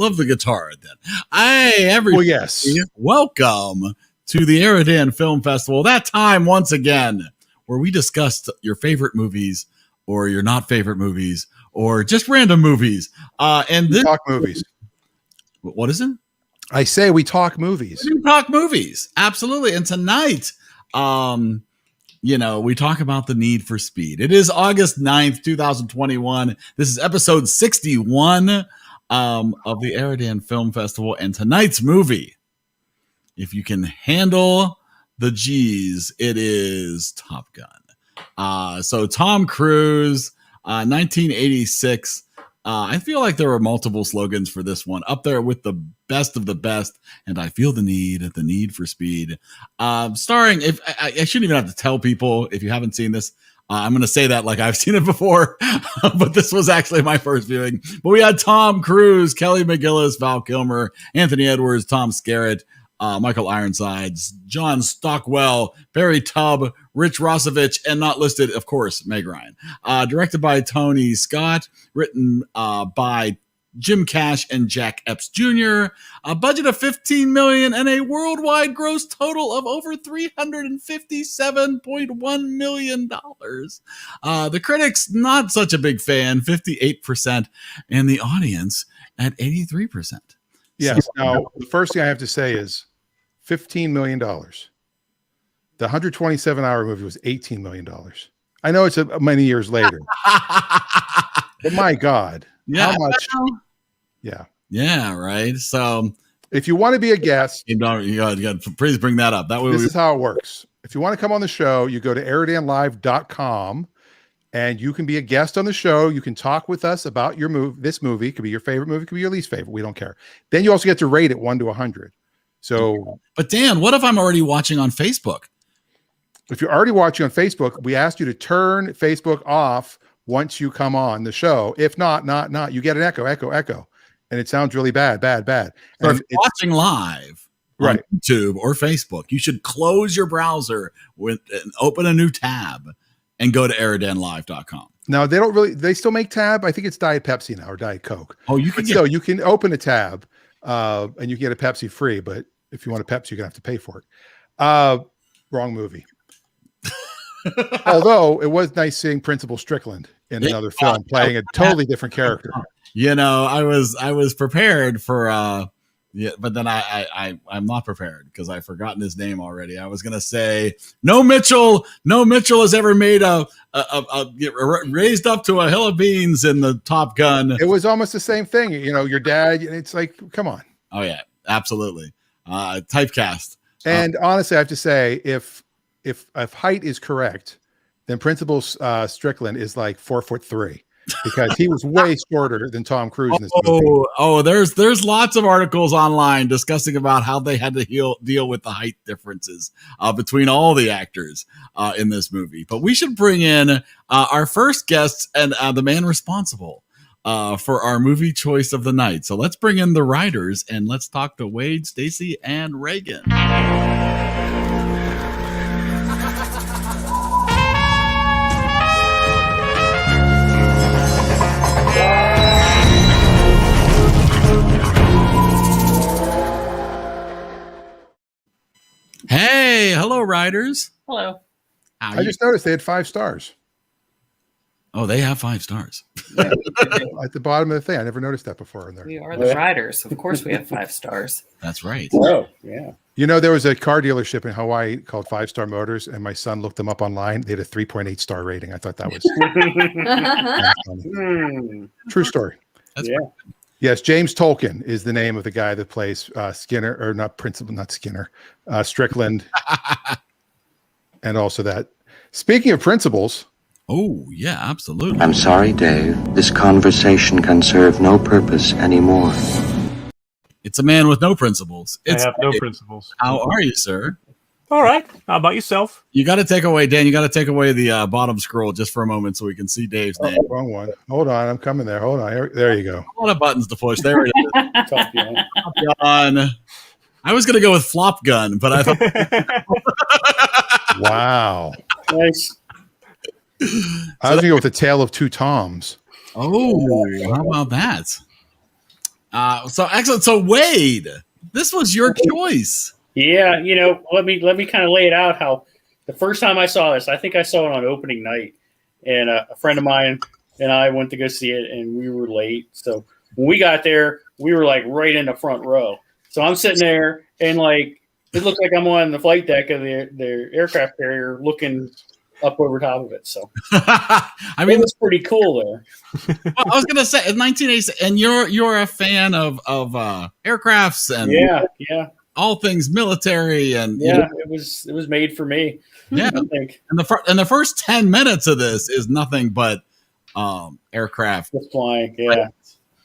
Love the guitar then. Hey, everybody. Well, yes. Welcome to the EriDan Film Festival. That time, once again, where we discussed your favorite movies or your not favorite movies or just random movies. And We this talk movies. What is it? I say we talk movies. We talk movies. Absolutely. And tonight, we talk about the need for speed. It is August 9th, 2021. This is episode 61 of the EriDan Film Festival. And tonight's movie, if you can handle the G's, it is Top Gun. So Tom Cruise, 1986. I feel like there are multiple slogans for this one, up there with the best of the best. And I feel the need for speed. Starring, if I shouldn't even have to tell people if you haven't seen this. I'm going to say that like I've seen it before, but this was actually my first viewing. But we had Tom Cruise, Kelly McGillis, Val Kilmer, Anthony Edwards, Tom Skerritt, Michael Ironsides, John Stockwell, Barry Tubb, Rich Rosovich, and not listed, of course, Meg Ryan. Directed by Tony Scott, written by Jim Cash and Jack Epps Jr. A budget of $15 million and a worldwide gross total of over $357.1 million. The critics, not such a big fan, 58%, and the audience at 83%. Yes. Now, the first thing I have to say is $15 million. The 127-hour movie was $18 million. I know it's many years later, but my God, how much? Yeah. Yeah. Right. So if you want to be a guest, you got to please bring that up. That way, this is how it works. If you want to come on the show, you go to eridanlive.com and you can be a guest on the show. You can talk with us about your movie. This movie could be your favorite movie, could be your least favorite. We don't care. Then you also get to rate it 1 to 100. So, but Dan, what if I'm already watching on Facebook? If you're already watching on Facebook, we asked you to turn Facebook off once you come on the show. If not, you get an echo, and it sounds really bad. So and if you're watching live on right. YouTube or Facebook, you should close your browser and open a new tab and go to eridanlive.com. Now they still make tab. I think it's Diet Pepsi now or Diet Coke. Oh, you can open a tab and you can get a Pepsi free, but if you want a Pepsi, you're gonna have to pay for it. Wrong movie. Although it was nice seeing Principal Strickland in another film playing a totally different character. I was prepared for but then I'm not prepared because I've forgotten his name already. I was gonna say no Mitchell has ever made a raised up to a hill of beans in the Top Gun. It was almost the same thing. Your dad. It's like, come on. Oh yeah, absolutely. Typecast. And honestly, I have to say, if height is correct, then Principal Strickland is like 4'3", because he was way shorter than Tom Cruise in this movie. There's lots of articles online discussing about how they had to deal with the height differences between all the actors in this movie. But we should bring in our first guests and the man responsible for our movie choice of the night. So let's bring in the writers and let's talk to Wade, Stacy, and Reagan. Hey, hello, writers. Hello. I just noticed they had 5 stars. Oh, they have 5 stars. Yeah, at the bottom of the thing. I never noticed that before in there. We are the writers. Of course we have 5 stars. That's right. Oh, yeah. There was a car dealership in Hawaii called 5 Star Motors, and my son looked them up online. They had a 3.8 star rating. I thought that was true story. That's Yes, James Tolkien is the name of the guy that plays Skinner, or Strickland. And also that. Speaking of principals. Oh, yeah, absolutely. I'm sorry, Dave. This conversation can serve no purpose anymore. It's a man with no principles. I have no principles. How are you, sir? All right. How about yourself? You got to take away, Dan, the bottom scroll just for a moment so we can see Dave's name. Wrong one. Hold on. I'm coming there. Hold on. There you go. A lot of buttons to push. There it is. Top Gun. I was going to go with Flop Gun, but I thought. Wow. Nice. I was going to go with the Tale of Two Toms. Oh, how about that? So excellent. So Wade, this was your choice. Yeah, let me kind of lay it out. How the first time I saw this, I think I saw it on opening night, and a friend of mine and I went to go see it, and we were late. So when we got there, we were like right in the front row. So I'm sitting there, and like it looked like I'm on the flight deck of the aircraft carrier, looking up over top of it. So I mean, it was pretty cool there. Well, I was gonna say in 1986, and you're a fan of aircrafts and Yeah. all things military, and It was made for me. Yeah, I think. And the first 10 minutes of this is nothing but aircraft just flying. Yeah,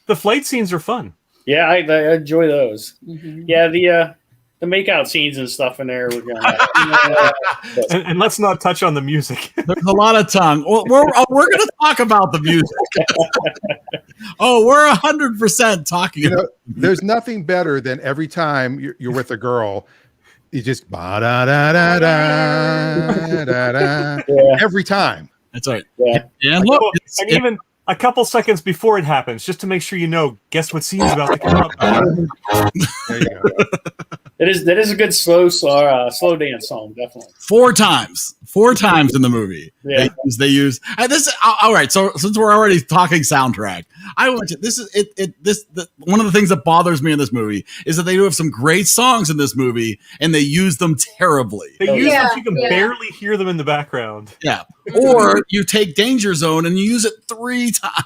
the flight scenes are fun. Yeah, I enjoy those. Mm-hmm. Yeah, the makeout scenes and stuff in there were going. And let's not touch on the music. There's a lot of tongue. Well, we're going to talk about the music. We're 100% talking. There's nothing better than every time you're with a girl, you just ba da da da da da da every time. That's right. Yeah, and look, and even a couple seconds before it happens, just to make sure you know, guess what scene's about to come up. There you go. That is a good slow dance song, definitely. Four times in the movie. Yeah. They use this. All right. So since we're already talking soundtrack, I want you. This is one of the things that bothers me in this movie is that they do have some great songs in this movie, and they use them terribly. They use them so you can barely hear them in the background. Yeah. Or you take Danger Zone and you use it 3 times.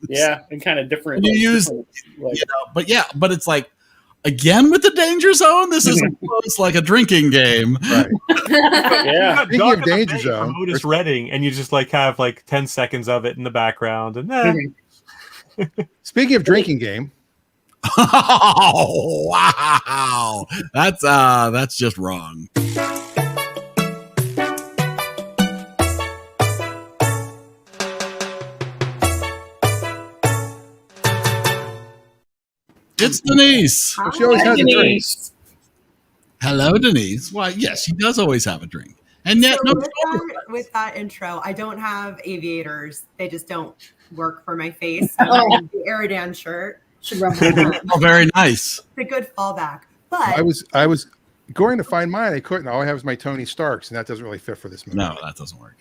Yeah, and kind of different. And you use, but it's like, again with the Danger Zone, this is almost like a drinking game. Right. Yeah. Speaking of Danger Zone, Otis Redding, and you just have 10 seconds of it in the background, and speaking of drinking game. Oh wow, that's just wrong. It's Denise. Well, she always has a drink. Hello, Denise. Why, yes, she does always have a drink. And yet, with that intro, I don't have aviators. They just don't work for my face. The EriDan shirt. Oh, very nice. It's a good fallback. But I was going to find mine. I couldn't. All I have is my Tony Starks, and that doesn't really fit for this movie. No, that doesn't work.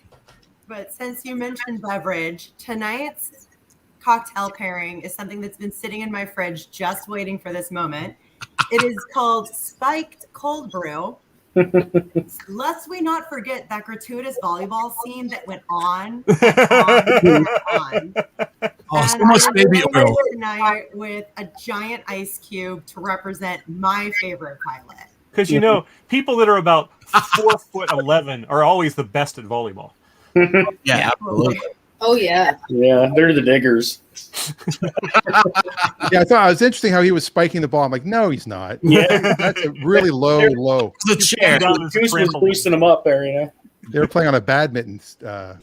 But since you mentioned beverage, tonight's cocktail pairing is something that's been sitting in my fridge just waiting for this moment. It is called Spiked Cold Brew. Lest we not forget that gratuitous volleyball scene that went on and on. Oh, so much baby oil. Tonight with a giant ice cube to represent my favorite pilot. Because people that are about 4'11" are always the best at volleyball. Yeah, absolutely. Oh yeah. Yeah, they're the diggers. Yeah, I thought it was interesting how he was spiking the ball. I'm like, no, he's not. Yeah, that's a really low. The chair. Goose was boosting them up there, They were playing on a badminton, or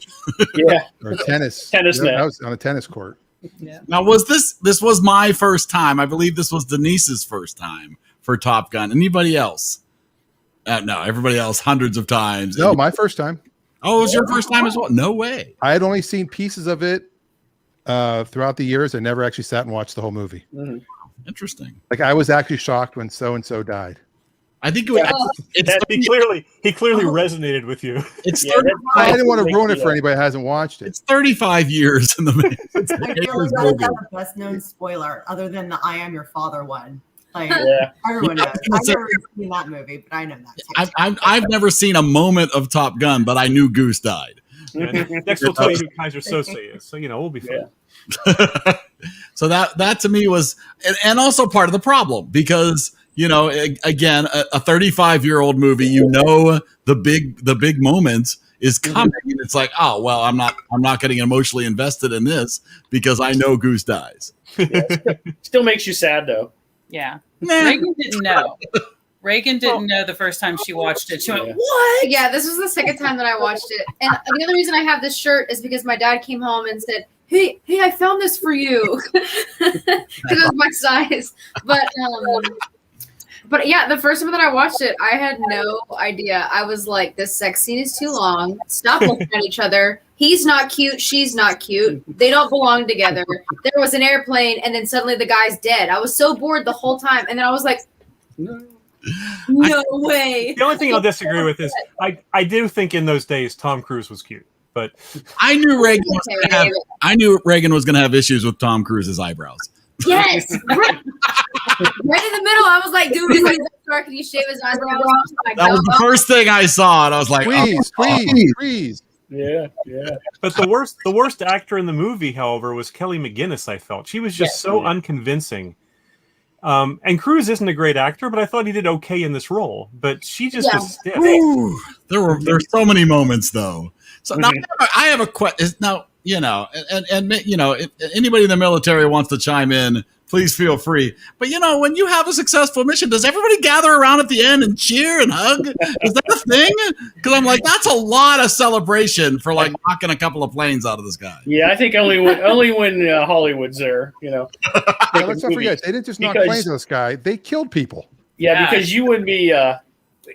tennis. Tennis net. That was on a tennis court. Yeah. Now, this was my first time. I believe this was Denise's first time for Top Gun. Anybody else? No, everybody else hundreds of times. No, my first time. Oh, it was your first time as well? No way. I had only seen pieces of it throughout the years. I never actually sat and watched the whole movie. Mm-hmm. Interesting. Like I was actually shocked when so and so died. I think he clearly resonated with you. It's I didn't want to ruin it for anybody that hasn't watched it. It's 35 years in the movie. I feel like that is the best known spoiler, other than the "I Am Your Father" one. Like everyone knows. I've never seen that movie, but I know that. I've never seen a moment of Top Gun, but I knew Goose died. Yeah, next we'll tell you who Kaiser Sose is, so we'll be fine. Yeah. So that to me was, and also part of the problem because again, a 35-year-old movie, the big moment is coming, and it's like, oh well, I'm not getting emotionally invested in this because I know Goose dies. Still makes you sad though. Yeah. Reagan didn't know. Reagan didn't know the first time she watched it. She went, "What?" Yeah, this was the second time that I watched it. And the other reason I have this shirt is because my dad came home and said, Hey, I found this for you. Because it was my size. But yeah, the first time that I watched it, I had no idea. I was like, this sex scene is too long. Stop looking at each other. He's not cute. She's not cute. They don't belong together. There was an airplane, and then suddenly the guy's dead. I was so bored the whole time, and then I was like, no way. The only thing I'll disagree with is I do think in those days Tom Cruise was cute, but I knew Reagan was going to have issues with Tom Cruise's eyebrows. Yes, right in the middle. I was like, dude, is it dark? Can you shave his eyebrows? That was the first thing I saw, and I was like, Squeeze. Yeah. But the worst actor in the movie, however, was Kelly McGinnis. I felt she was just so unconvincing. And Cruise isn't a great actor, but I thought he did okay in this role. But she just was stiff. Ooh, there were so many moments though. So now I have a question. Now and if anybody in the military wants to chime in, please feel free. But when you have a successful mission, does everybody gather around at the end and cheer and hug? Is that a thing? Because I'm like, that's a lot of celebration for like knocking a couple of planes out of the sky. Yeah, I think only when Hollywood's there. Let's not forget, they didn't just knock planes out of the sky; they killed people. Yeah, because you wouldn't be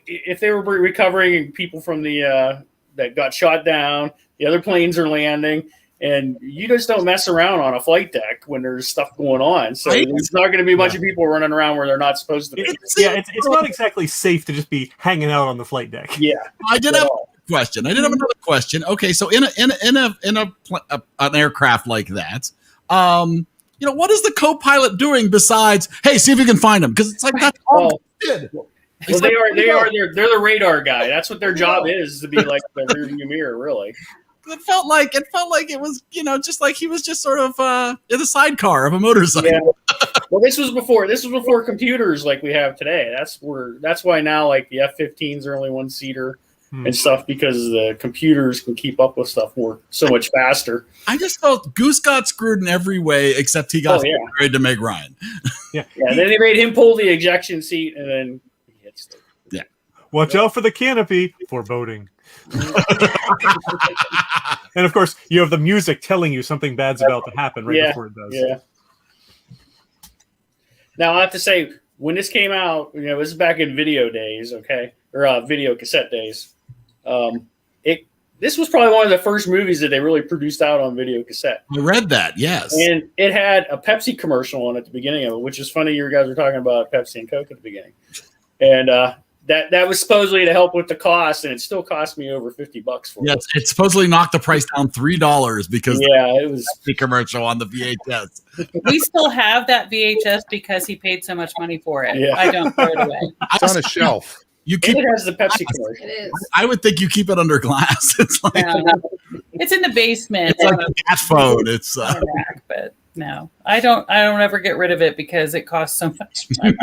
if they were recovering people from the that got shot down. The other planes are landing. And you just don't mess around on a flight deck when there's stuff going on. So there's not going to be a bunch of people running around where they're not supposed to be. It's not exactly safe to just be hanging out on the flight deck. Yeah, I did have a question. another question. Okay, so in an aircraft like that, what is the co-pilot doing besides, hey, see if you can find him? Because it's like that's all they did. Well, they're the radar guy. That's what their job is, to be like the rearview mirror, really. It felt like it was, just like he was just sort of in the sidecar of a motorcycle. Yeah. Well, this was before computers like we have today. That's why now like the F-15s are only one seater and stuff, because the computers can keep up with stuff so much faster. I just felt Goose got screwed in every way except he got married to Meg Ryan. Yeah. Then they made him pull the ejection seat, and then he hits the. Yeah. Watch out for the canopy. Foreboding. And of course, you have the music telling you something bad's about to happen before it does. Yeah. Now I have to say, when this came out, this is back in video days, okay, or video cassette days. This was probably one of the first movies that they really produced out on video cassette. I read that, yes. And it had a Pepsi commercial on at the beginning of it, which is funny. You guys were talking about Pepsi and Coke at the beginning, and that was supposedly to help with the cost, and it still cost me over $50 for it. Yes, it supposedly knocked the price down $3 because it was the commercial on the VHS. We still have that VHS because he paid so much money for it. Yeah. I don't throw it away. It's on a shelf. You keep it has the Pepsi commercial. It is. I would think you keep it under glass. It's like No. It's in the basement. it's like a cat phone. It's But no, I don't ever get rid of it because it costs so much money.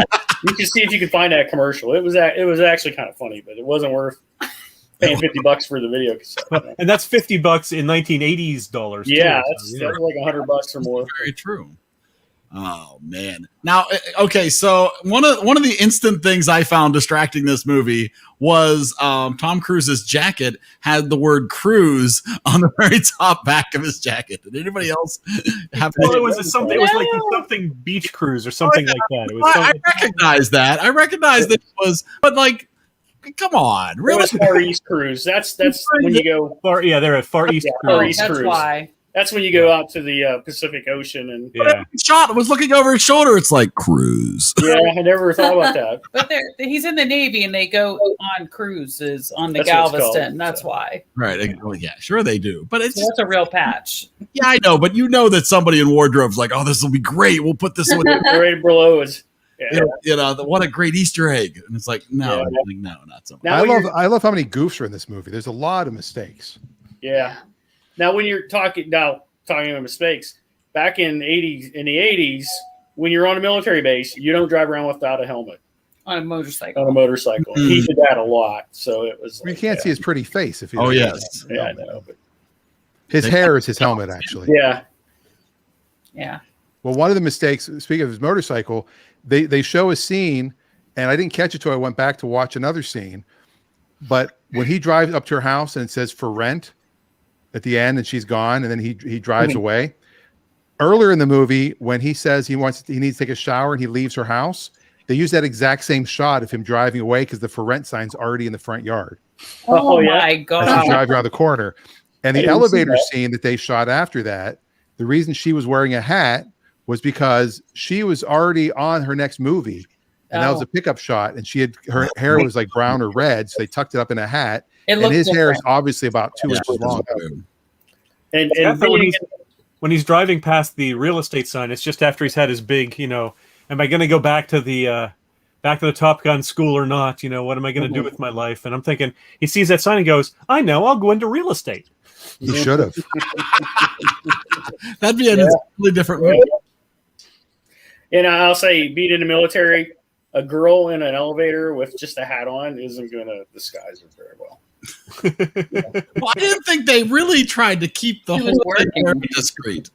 You can see if you can find that commercial. It was actually kind of funny, but it wasn't worth paying $50 for the video cassette. And that's $50 in 1980s dollars. Yeah, that's like $100 or more. very true. Oh man! Now, okay, so one of the instant things I found distracting this movie was Tom Cruise's jacket had the word "cruise" on the very top back of his jacket. Did anybody else have? Well, it was like something beach cruise or something like that. It was I recognize that. I recognize that it was, but like, come on, It really? was Far East Cruise. That's when you go they're at Far East Far Cruise. East That's Cruise. why. That's when you go out to the Pacific Ocean and Yeah. Shot was looking over his shoulder. It's like cruise. yeah, I never thought about that. But he's in the Navy and they go on cruises on the That's what it's Galveston. called, That's so. why. Right? Well, yeah, sure they do, but it's So that's a real patch. yeah, I know, but that somebody in wardrobe's like, oh, this will be great. We'll put this in. Right below is What a great Easter egg. And it's like, no, Yeah. no, not so much. Now I love how many goofs are in this movie. There's a lot of mistakes. Yeah. Now when you're talking about mistakes, back in the 80s, when you're on a military base, you don't drive around without a helmet On a motorcycle. on a motorcycle. Mm. He did that a lot, so it was. You can't see his pretty face if you. Oh, don't have yes. that. Yeah, I know. But His hair is his helmet, actually. yeah. Yeah. Well, one of the mistakes, speaking of his motorcycle, they show a scene, and I didn't catch it till I went back to watch another scene. But when he drives up to her house and it says "for rent" at the end, and she's gone, and then he drives away. Earlier in the movie, when he says he needs to take a shower and he leaves her house, they use that exact same shot of him driving away because the "for rent" sign's already in the front yard Oh, yeah. my as God. he's driving around the corner. And the elevator scene that they shot after that, the reason she was wearing a hat was because she was already on her next movie. And that was a pickup shot. And her hair was like brown or red. So they tucked it up in a hat. And his hair is obviously about 2 inches long. And when he's driving past the real estate sign, it's just after he's had his big, am I going to go back to the Top Gun school or not? What am I going to do with my life? And I'm thinking, he sees that sign and goes, I know, I'll go into real estate. He should have. That'd be a completely different movie. And I'll say, being in the military, a girl in an elevator with just a hat on isn't going to disguise her very well. Well, I didn't think they really tried to keep the whole thing very discreet.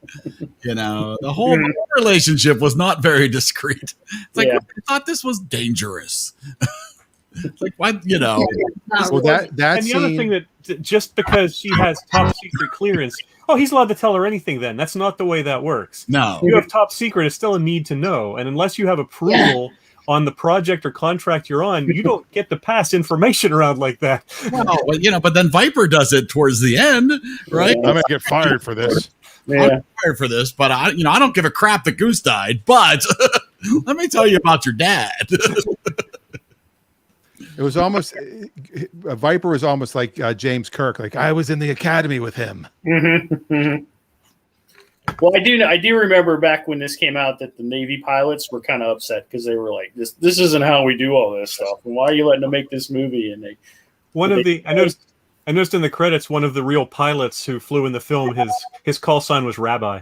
The whole relationship was not very discreet. It's like, I thought this was dangerous. It's like, what, Well, that and the other thing that just because she has top secret clearance, he's allowed to tell her anything then. That's not the way that works. No. You have top secret, it's still a need to know. And unless you have approval on the project or contract you're on, you don't get to pass information around like that. Well, but then Viper does it towards the end, right? I'm gonna get fired for this. I'm fired for this, but I don't give a crap that Goose died. But let me tell you about your dad. It was almost Viper was almost like James Kirk. Like, I was in the academy with him. Well, I do remember back when this came out that the Navy pilots were kind of upset because they were like, "This isn't how we do all this stuff. And why are you letting them make this movie?" And I noticed in the credits, one of the real pilots who flew in the film, his call sign was Rabbi.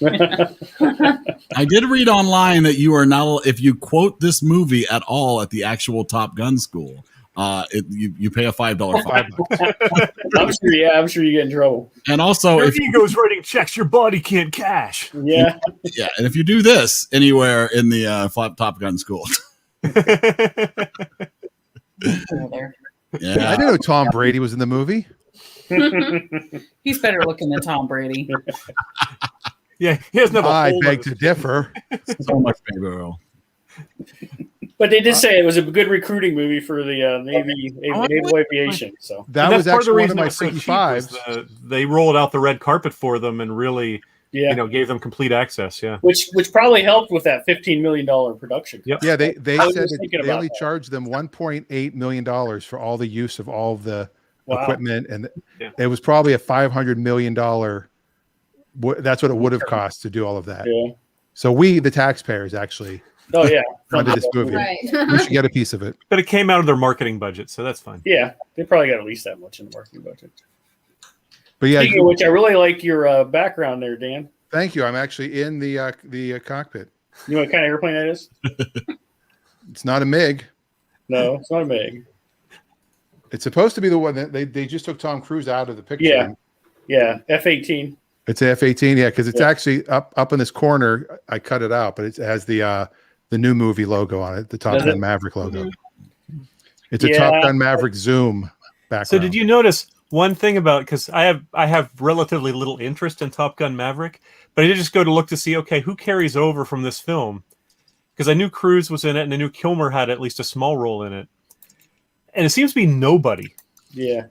I did read online that you are not, if you quote this movie at all at the actual Top Gun school, you pay a $5 fine. I'm sure you get in trouble. And also, your ego's writing checks your body can't cash. Yeah, yeah. And if you do this anywhere in the Top Gun school, There. yeah, I didn't know Tom Brady was in the movie. He's better looking than Tom Brady. Yeah, he has never. I beg to differ. So much bigger. But they did say it was a good recruiting movie for the Naval Aviation. So that was actually one of my freaky fives. They rolled out the red carpet for them and really, gave them complete access. Yeah, which probably helped with that $15 million production. Yep. Yeah, they said they only charged them $1.8 million for all the use of all of the equipment, and it was probably a $500 million. That's what it would have cost to do all of that. Yeah. So we, the taxpayers, actually. Oh yeah, funded this movie. Right. We should get a piece of it. But it came out of their marketing budget, so that's fine. Yeah, they probably got at least that much in the marketing budget. But yeah, speaking of which, I really like your background there, Dan. Thank you. I'm actually in the cockpit. You know what kind of airplane that is? It's not a MiG. No, it's not a MiG. It's supposed to be the one that they just took Tom Cruise out of the picture. Yeah, F-18. It's F-18, yeah, because it's actually up in this corner. I cut it out, but it has the new movie logo on it, the Top Gun Maverick logo. It's a Top Gun Maverick zoom background. So did you notice one thing about, because I have relatively little interest in Top Gun Maverick, but I did just go to look to see, okay, who carries over from this film? Because I knew Cruise was in it, and I knew Kilmer had at least a small role in it. And it seems to be nobody. Yeah.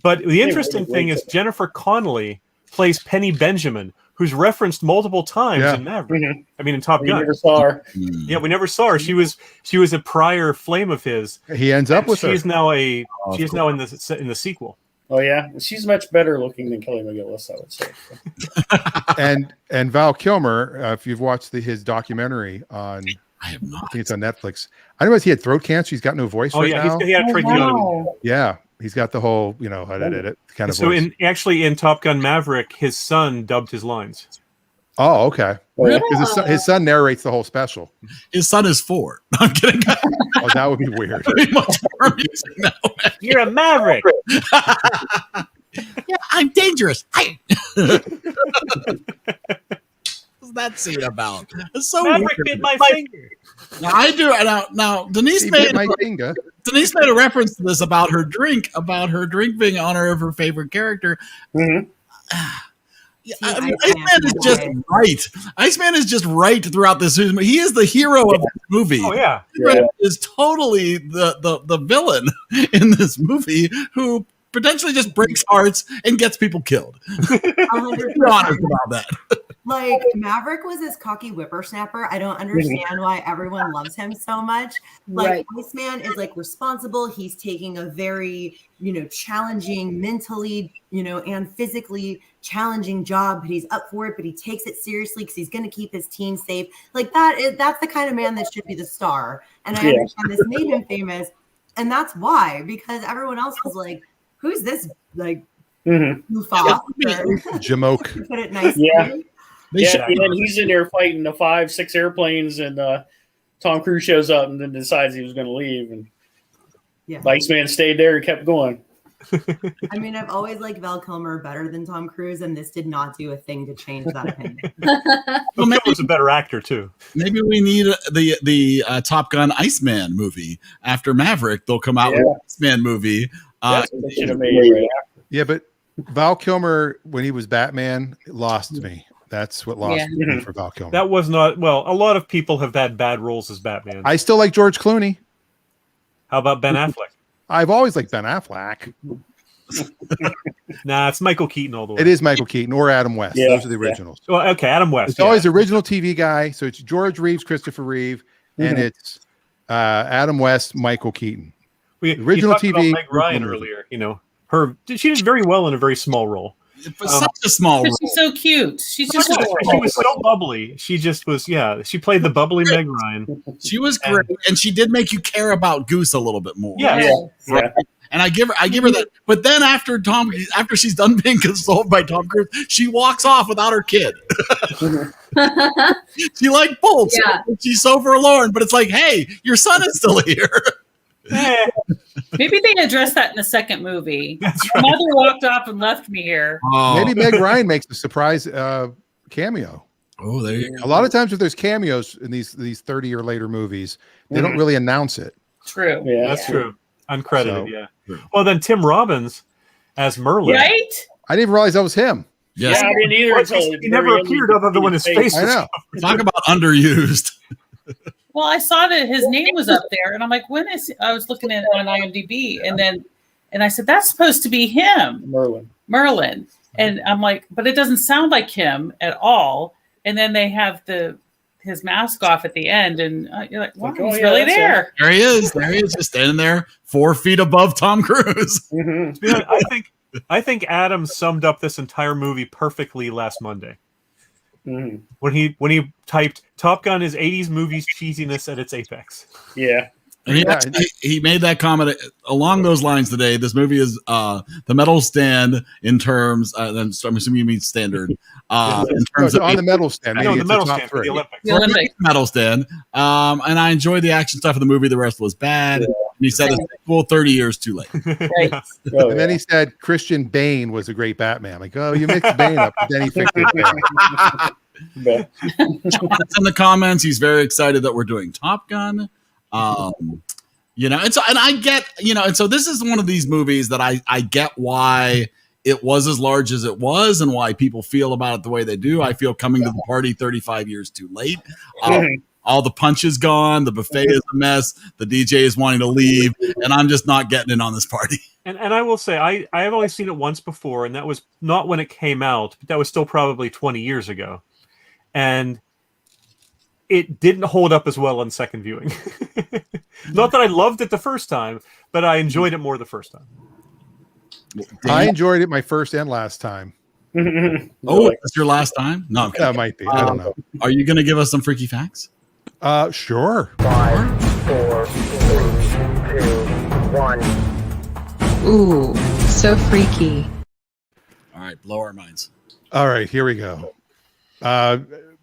But the interesting thing is Jennifer Connelly plays Penny Benjamin, who's referenced multiple times in Maverick. Mm-hmm. I mean, in Top Gun. We never saw her. Yeah, we never saw her. She was a prior flame of his. He ends up with her. She's now in the sequel. Oh yeah, she's much better looking than Kelly McGillis, I would say. and Val Kilmer, if you've watched his documentary on, I have not. I think it's on Netflix. I don't know if he had throat cancer. He's got no voice now. He had tracheotomy. Yeah, he's got the whole, how to edit kind of. So voice. in Top Gun Maverick, his son dubbed his lines. Oh, okay. Because his son narrates the whole special. His son is 4. I'm kidding. Oh, that would be weird. Much more amusing that way. You're a Maverick. Yeah, I'm dangerous. What's that scene about? It's so Maverick weird. bit my finger. Now, I do. Now Denise made a reference to this about her drink being in honor of her favorite character. Mm-hmm. Iceman is just right. Iceman is just right throughout this movie. He is the hero of this movie. Oh yeah, Is totally the villain in this movie who potentially just breaks hearts and gets people killed. 100%. Be honest about that. Like, Maverick was this cocky whippersnapper. I don't understand why everyone loves him so much. Like, Right. Iceman is like responsible. He's taking a very, challenging mentally, and physically challenging job, but he's up for it, but he takes it seriously because he's going to keep his team safe. Like, that's the kind of man that should be the star. And I understand this made him famous. And that's why, because everyone else was like, who's this, like, goof off? Jamoke. Put it nicely. Yeah. And he's in there fighting the 5-6 airplanes, and Tom Cruise shows up and then decides he was going to leave, and Iceman stayed there and kept going. I mean, I've always liked Val Kilmer better than Tom Cruise, and this did not do a thing to change that opinion. Well, maybe he's a better actor too. Maybe we need the Top Gun Iceman movie after Maverick. They'll come out with an Iceman movie. That's what they should have made right after. Yeah, but Val Kilmer, when he was Batman, lost me. That's what lost me for Val Kilmer. That was not a lot of people have had bad roles as Batman. I still like George Clooney. How about Ben Affleck? I've always liked Ben Affleck. Nah, it's Michael Keaton all the way. It is Michael Keaton or Adam West. Yeah, those are the originals. Well, okay, Adam West. It's always the original TV guy. So it's George Reeves, Christopher Reeve, and it's Adam West, Michael Keaton. Original TV. Meg Ryan earlier, she did very well in a very small role. Such a small role. She's so cute. She's just she was so bubbly. She just was. Yeah, she played the bubbly Meg Ryan. She was great, and she did make you care about Goose a little bit more. Yeah. And I give her that. But then after she's done being consoled by Tom Cruise, she walks off without her kid. She like bolts. Yeah. She's so forlorn, but it's like, hey, your son is still here. Maybe they addressed that in the second movie. That's My right. mother walked off and left me here. Maybe Meg Ryan makes a surprise cameo. Oh, there you go. A lot of times if there's cameos in these 30 or later movies, they don't really announce it. True. Yeah, That's true. Uncredited, Well, then Tim Robbins as Merlin. Right? I didn't realize that was him. Yes. I didn't either. Until He never appeared other than when his face I was know. Talk about underused. Well, I saw that his name was up there, and I'm like, I was looking at it on IMDb, and I said, that's supposed to be him, Merlin. And I'm like, but it doesn't sound like him at all. And then they have his mask off at the end, and you're like, wow, he's really there. There he is. There he is, just standing there 4 feet above Tom Cruise. I think Adam summed up this entire movie perfectly last Monday. When he typed Top Gun is 80s movies cheesiness at its apex. Yeah. And he made that comment along those lines today. This movie is the medal stand in terms. I'm assuming you mean standard. In terms of on the medal stand. No, Maybe the it's medal the top stand for three. the Olympics. The Olympics. Medal stand. And I enjoyed the action stuff of the movie. The rest was bad. And he said it's well 30 years too late. Right. And then he said Christian Bane was a great Batman. Like, oh, you mixed Bane up, but then he fixed it. In the comments, he's very excited that we're doing Top Gun. And I get, and so this is one of these movies that I get why it was as large as it was and why people feel about it the way they do. I feel coming to the party 35 years too late. All the punch is gone. The buffet is a mess. The DJ is wanting to leave, and I'm just not getting in on this party. And I will say, I have only seen it once before, and that was not when it came out, but that was still probably 20 years ago. And it didn't hold up as well on second viewing. Not that I loved it the first time, but I enjoyed it more the first time. I enjoyed it my first and last time. Oh, that's your last time? No, That might be. I don't know. Are you going to give us some freaky facts? Sure. 5, 4, 3, 2, 1. Ooh, so freaky. All right, blow our minds. All right, here we go.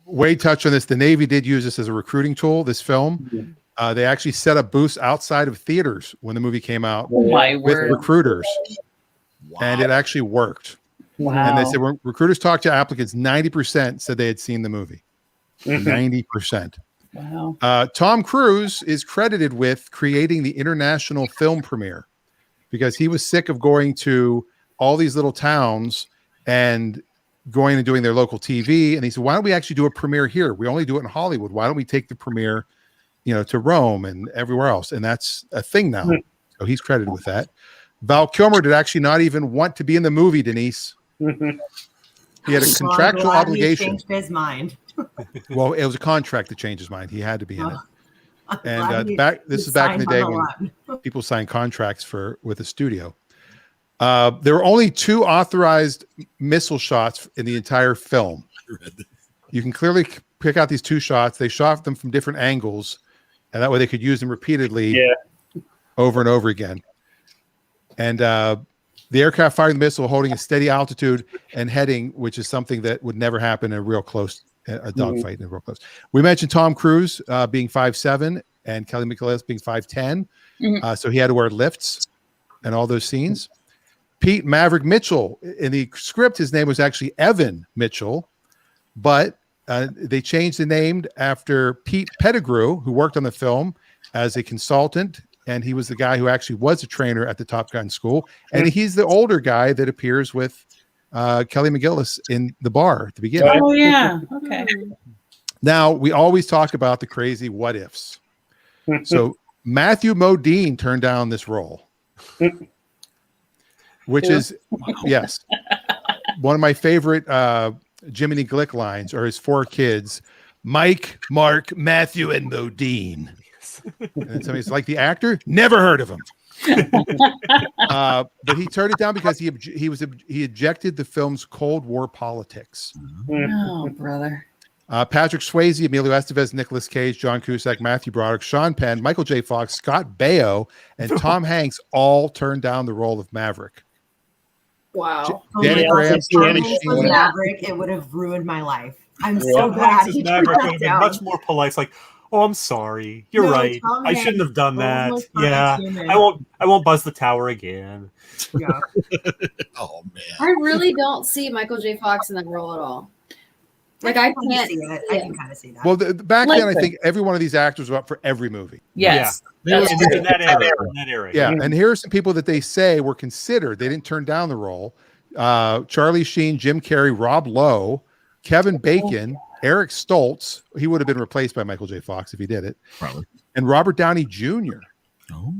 Wade touched on this. The Navy did use this as a recruiting tool, this film. They actually set up booths outside of theaters when the movie came out My with word. recruiters. Wow. And it actually worked. Wow. And they said when recruiters talked to applicants, 90% said they had seen the movie. 90%. Wow. Tom Cruise is credited with creating the international film premiere because he was sick of going to all these little towns and going and doing their local TV. And he said, why don't we actually do a premiere here? We only do it in Hollywood. Why don't we take the premiere, to Rome and everywhere else? And that's a thing now. So he's credited with that. Val Kilmer did actually not even want to be in the movie, Denise. He had a contractual obligation. He changed his mind. Well, it was a contract to change his mind. He had to be in it. I'm And glad this he is back in the signed day on when line. people signed contracts with a studio. There were only 2 authorized missile shots in the entire film. You can clearly pick out these 2 shots. They shot them from different angles, and that way they could use them repeatedly over and over again. And the aircraft firing the missile holding a steady altitude and heading, which is something that would never happen in a real close dogfight in a real close. We mentioned Tom Cruise being 5'7" and Kelly McGillis being 5'10". So he had to wear lifts and all those scenes. Pete Maverick Mitchell, in the script, his name was actually Evan Mitchell, but they changed the name after Pete Pettigrew, who worked on the film as a consultant, and he was the guy who actually was a trainer at the Top Gun school, and he's the older guy that appears with Kelly McGillis in the bar at the beginning. Oh yeah, okay. Now, we always talk about the crazy what ifs. So Matthew Modine turned down this role, which is, yes, one of my favorite Jiminy Glick lines are his 4 kids, Mike, Mark, Matthew, and Modine. And then somebody's like, the actor? Never heard of him. But he turned it down because he ejected the film's Cold War politics. Oh, brother. Patrick Swayze, Emilio Estevez, Nicolas Cage, John Cusack, Matthew Broderick, Sean Penn, Michael J. Fox, Scott Baio, and Tom Hanks all turned down the role of Maverick. Wow. Danny Graham, Maverick, it would have ruined my life. I'm so glad he turned Maverick would that have been down. much more polite. It's like, oh, I'm sorry. You're right. Tom I shouldn't have done that. Hanks, Yeah, human. I won't buzz the tower again. Yeah. Oh man. I really don't see Michael J. Fox in that role at all. Like I can't see it. I can kind of see that. Well, back then, I think every one of these actors were up for every movie. Yes. Yeah. That's In true. that era. Yeah, and here are some people that they say were considered. They didn't turn down the role. Charlie Sheen, Jim Carrey, Rob Lowe, Kevin Bacon, Eric Stoltz. He would have been replaced by Michael J. Fox if he did it. Probably. And Robert Downey Jr. Oh,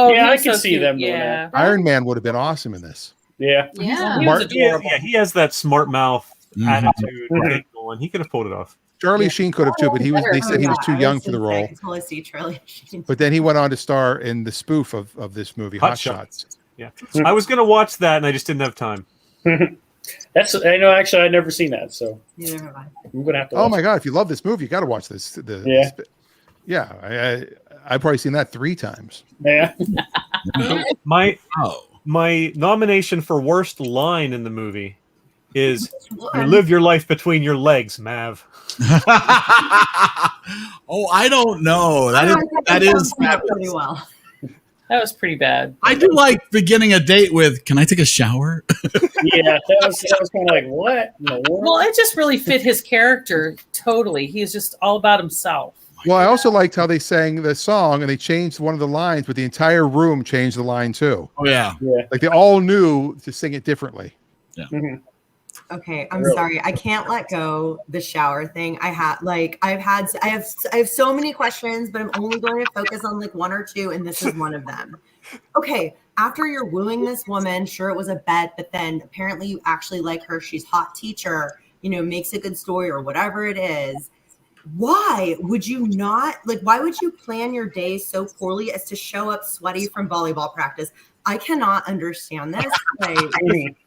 Yeah, he I was can so see cute. them doing Yeah. Iron Man would have been awesome in this. Yeah. Yeah. He was Mark- adorable. He has that smart mouth Mhm. attitude going. He could have pulled it off. Charlie Sheen could have too, but they said he was too young for the role. Until I see Charlie Sheen. But then he went on to star in the spoof of this movie, Hot Shots. Yeah, I was gonna watch that and I just didn't have time. That's I know. Actually, I'd never seen that, so Neither have I. I'm gonna have to. Oh watch my it. God! If you love this movie, you got to watch this. I've probably seen that 3 times. Yeah. My Oh. my nomination for worst line in the movie is "You live your life between your legs, Mav." Oh, I don't know. That is pretty well. That was pretty bad. I do like beginning a date with, can I take a shower? Yeah, that was kind of like what? In the world? Well, it just really fit his character totally. He's just all about himself. Well, I also liked how they sang the song and they changed one of the lines, but the entire room changed the line too. Oh yeah. Yeah. Like they all knew to sing it differently. Mhm. Okay, I'm Really? sorry. I can't let go the shower thing. I have so many questions, but I'm only going to focus on like 1 or 2, and this is one of them. Okay, after you're wooing this woman, sure it was a bet, but then apparently you actually like her. She's hot teacher, makes a good story or whatever it is. Why would you not why would you plan your day so poorly as to show up sweaty from volleyball practice? I cannot understand this.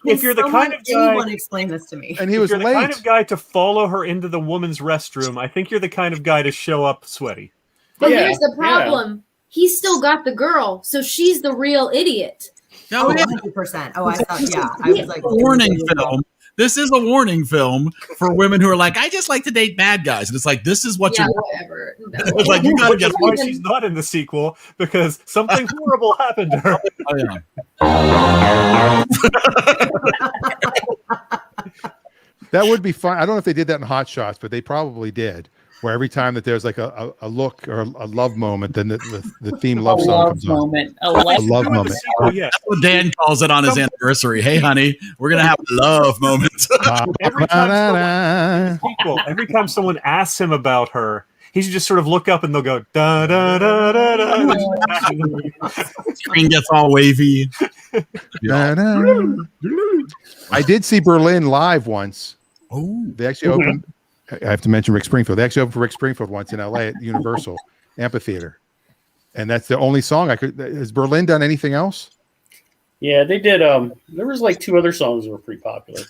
If you're the kind of guy, anyone explain this to me. And he if was you're the late. kind of guy to follow her into the woman's restroom, I think you're the kind of guy to show up sweaty. But Yeah, here's the problem. He's still got the girl, so she's the real idiot. Oh, 100%. Oh, I thought, yeah. I was like, Warning film. This is a warning film for women who are like, I just like to date bad guys. And it's like, this is what Yeah, you're. whatever. No. It's like, you got to Which get. is why she's not in the sequel, because something horrible happened to her. Oh, yeah. That would be fun. I don't know if they did that in Hot Shots, but they probably did. Where every time that there's like a look or a love moment, then the theme love song comes on. A A love Doing the moment. sequel, yes. That's what Dan calls it on his anniversary. Hey, honey, we're going to have a love moment. Every time someone asks him about her, he should just sort of look up and they'll go da da da da da. Screen gets all wavy. I did see Berlin live once. Oh, they actually opened. I have to mention Rick Springfield. They actually opened for Rick Springfield once in LA at Universal Amphitheater, and that's the only song I could. Has Berlin done anything else? Yeah, they did. There was like 2 other songs that were pretty popular.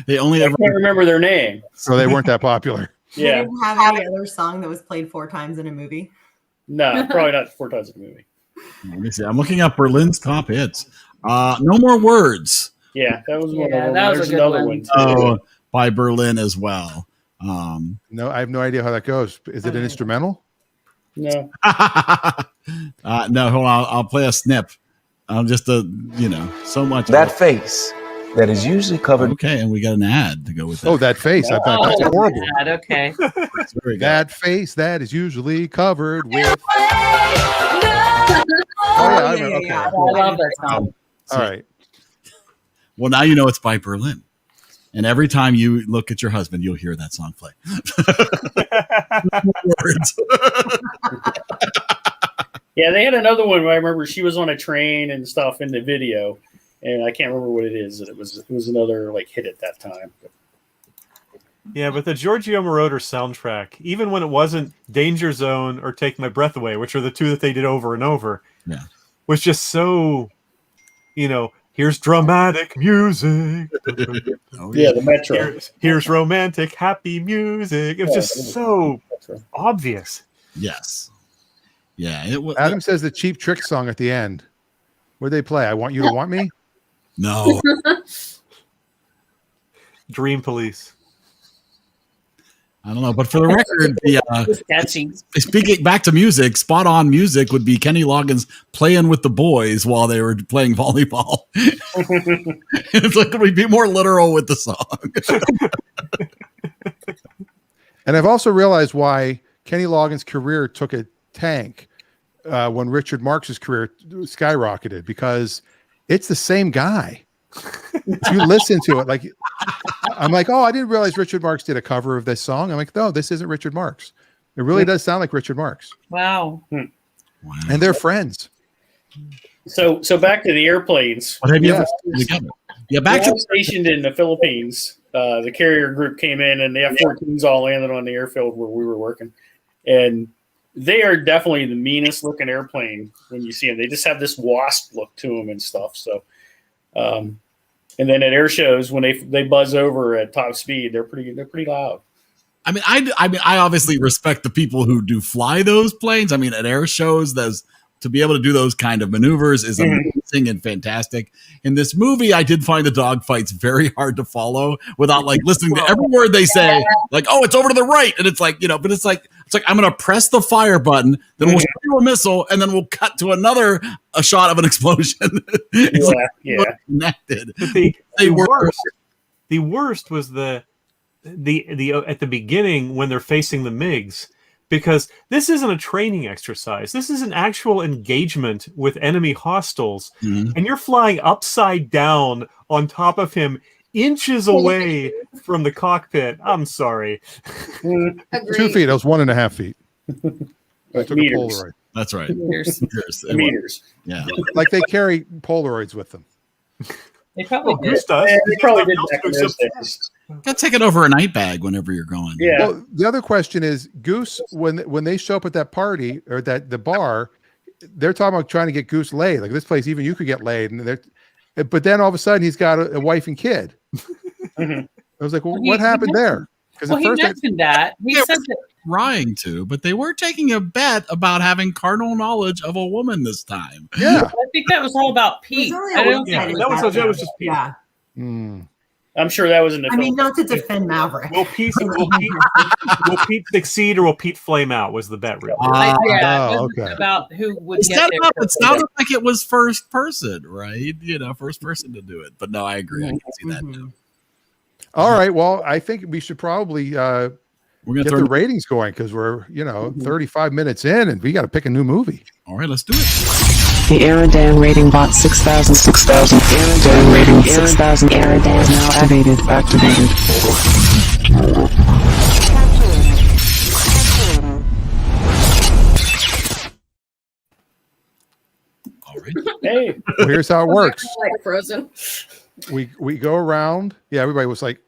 They only I ever can't remember their name, so they weren't that popular. Yeah, They didn't have any other song that was played 4 times in a movie. no, probably not 4 times in a movie. Let me see. I'm looking up Berlin's top hits. No More Words. Yeah, that was one of Yeah, them. that was There's a good another one. one. Oh, by Berlin as well. No, I have no idea how that goes. Is it an instrumental? No. No, hold on. I'll play a snip. I'll just, so much. That face that is usually covered. Okay, and we got an ad to go with that. Oh, that face. I thought that's horrible. God, okay. That face that is usually covered with. Oh, I remember. Okay. I love that song. All right. Well, now you know it's by Berlin. And every time you look at your husband, you'll hear that song play. Yeah, they had another one where I remember she was on a train and stuff in the video, and I can't remember what it is. It was another like hit at that time. Yeah, but the Giorgio Moroder soundtrack, even when it wasn't Danger Zone or Take My Breath Away, which are the 2 that they did over and over, was just so, here's dramatic music. The Metro. Here's romantic, happy music. It was just so obvious. Yes. Yeah. It was. Adam says the Cheap Trick song at the end. Where'd they play? I Want You to Want Me? No. Dream Police. I don't know, but for the record, Catchy. speaking back to music, spot on music would be Kenny Loggins playing with the boys while they were playing volleyball. It's like, we'd be more literal with the song. And I've also realized why Kenny Loggins' career took a tank when Richard Marx's career skyrocketed, because it's the same guy. If you listen to it, like, I'm like, oh, I didn't realize Richard Marx did a cover of this song. I'm like, no, this isn't Richard Marx. It really does sound like Richard Marx. Wow. And they're friends. So back to the airplanes. What have you ever back to to stationed in the Philippines. The carrier group came in and the F-14s all landed on the airfield where we were working, and they are definitely the meanest looking airplane when you see them. They just have this wasp look to them and stuff. So, and then at air shows when they buzz over at top speed, they're pretty loud. I mean, I obviously respect the people who do fly those planes. I mean, at air shows, to be able to do those kind of maneuvers is amazing and fantastic. In this movie, I did find the dogfights very hard to follow without like listening to every word they say. Like, oh, it's over to the right, and it's like, but it's like I'm going to press the fire button, then we'll show you a missile, and then we'll cut to a shot of an explosion. Connected. But the worst was the at the beginning when they're facing the MiGs. Because this isn't a training exercise. This is an actual engagement with enemy hostiles. And you're flying upside down on top of him, inches away from the cockpit. I'm sorry. 2 feet. That was 1.5 feet. I took meters. a Polaroid. That's right. Meters. Yeah. Like they carry Polaroids with them. They probably did. Goose does. They probably did back in those days. Got to take it over a night bag whenever you're going. Yeah. Well, the other question is, Goose, when they show up at that party or the bar, they're talking about trying to get Goose laid. Like this place, even you could get laid. But then all of a sudden he's got a wife and kid. I was like, well, what happened there? Because he mentioned that. He said that. Trying to, but they were taking a bet about having carnal knowledge of a woman this time. Yeah. I think that was all about Pete. That was just Pete. Yeah. I'm sure that was in the I mean, not to defend Maverick. Will Pete succeed or will Pete flame out? Was the bet really? About who would get there. It sounded like it was first person, right? First person to do it. But no, I agree. I can see that too. All right. Well, I think we should probably get the ratings going because we're 35 minutes in and we got to pick a new movie. All right, let's do it. The EriDan rating bot 6,000. EriDan rating 6,000. EriDan now activated. Hey, Well, here's how it works. Like Frozen. We go around. Yeah, everybody was like,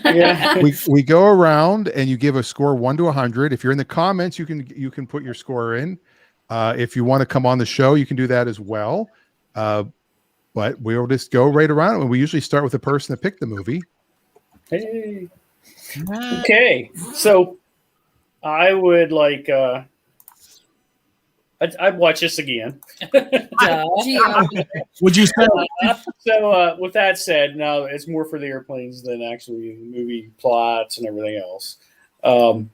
yeah. we go around and you give a score 1 to 100. If you're in the comments, you can put your score in. If you want to come on the show, you can do that as well. But we'll just go right around, and we usually start with the person that picked the movie. Hey. Okay, so I would like. I'd watch this again. Would you spend? So with that said, no, it's more for the airplanes than actually the movie plots and everything else. So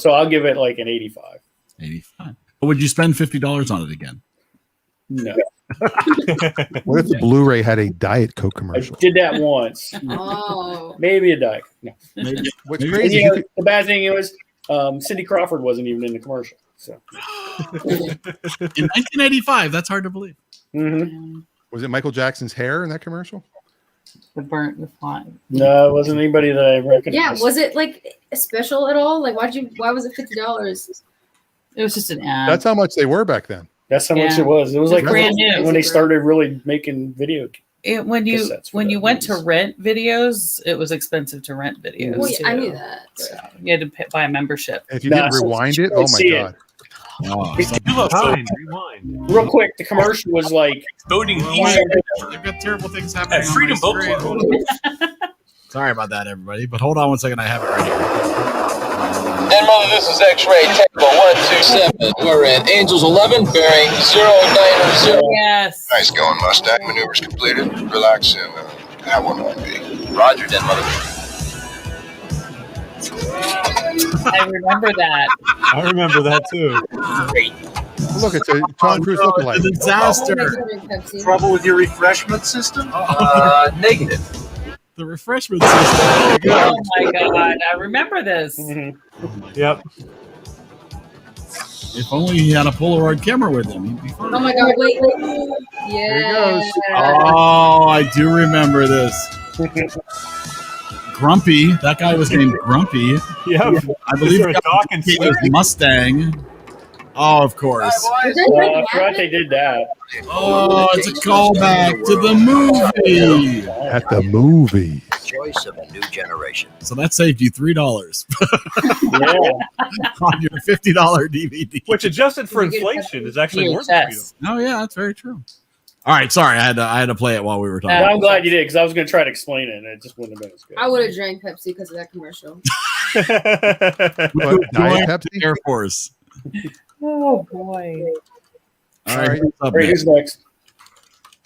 I'll give it like an 85. 85. Would you spend $50 on it again? No. What if the Blu-ray had a Diet Coke I commercial? did that once. Oh. Maybe a Diet. No. What's And, crazy? you know, the bad thing was Cindy Crawford wasn't even in the commercial. So In 1985, that's hard to believe. mm-hmm. Was it Michael Jackson's hair in that commercial? The burnt, the fly. No, it wasn't anybody that I recognized. Yeah, was it like special at all? Like, why was it $50? It was just an ad. That's how much they were back then. That's how much Yeah. it was. It was like Brand new. when they started really making video. When you cassettes for that went to movies. rent videos, it was expensive to rent videos. Well, yeah, I too. knew that. So you had to buy a membership. If you Nah, didn't so rewind you it, oh my see it. god! Oh, Rewind. Real quick, the commercial was like Voting they've got terrible things happening. at on Freedom my Boat screen. Club. Sorry about that, everybody. But hold on one second. I have it right here. And mother, this is X-ray table 127. We're at Angels 11, bearing 090. Yes. Nice going, Mustang. Maneuvers completed. Relax and have one on me. Roger, den mother. I remember that. I remember that too. Look, it's a Tom Cruise lookalike. It's a disaster. Trouble with your refreshment system? Negative. The refreshment system. Oh, Oh my god, I remember this. Yep. If only he had a Polaroid camera with him, he'd be fine. Oh my god, wait. There he Yeah. Oh, I do remember this. Grumpy. That guy was named Grumpy. Yep. I believe Is there a dock and he was Mustang. Oh, of course. I forgot they did that. Oh, it's a callback to the movie. At the movie. Choice of a new generation. So that saved you $3 Yeah. on your $50 DVD. Which adjusted for inflation is actually worth it. VHS. Oh yeah, that's very true. All right, sorry, I had to play it while we were talking. Well, I'm glad you did because I was going to try to explain it and it just wouldn't have been as good. I would have drank Pepsi because of that commercial. What, Diet Join Pepsi? Air Force. Oh boy. All right, what's up All right, next? who's next?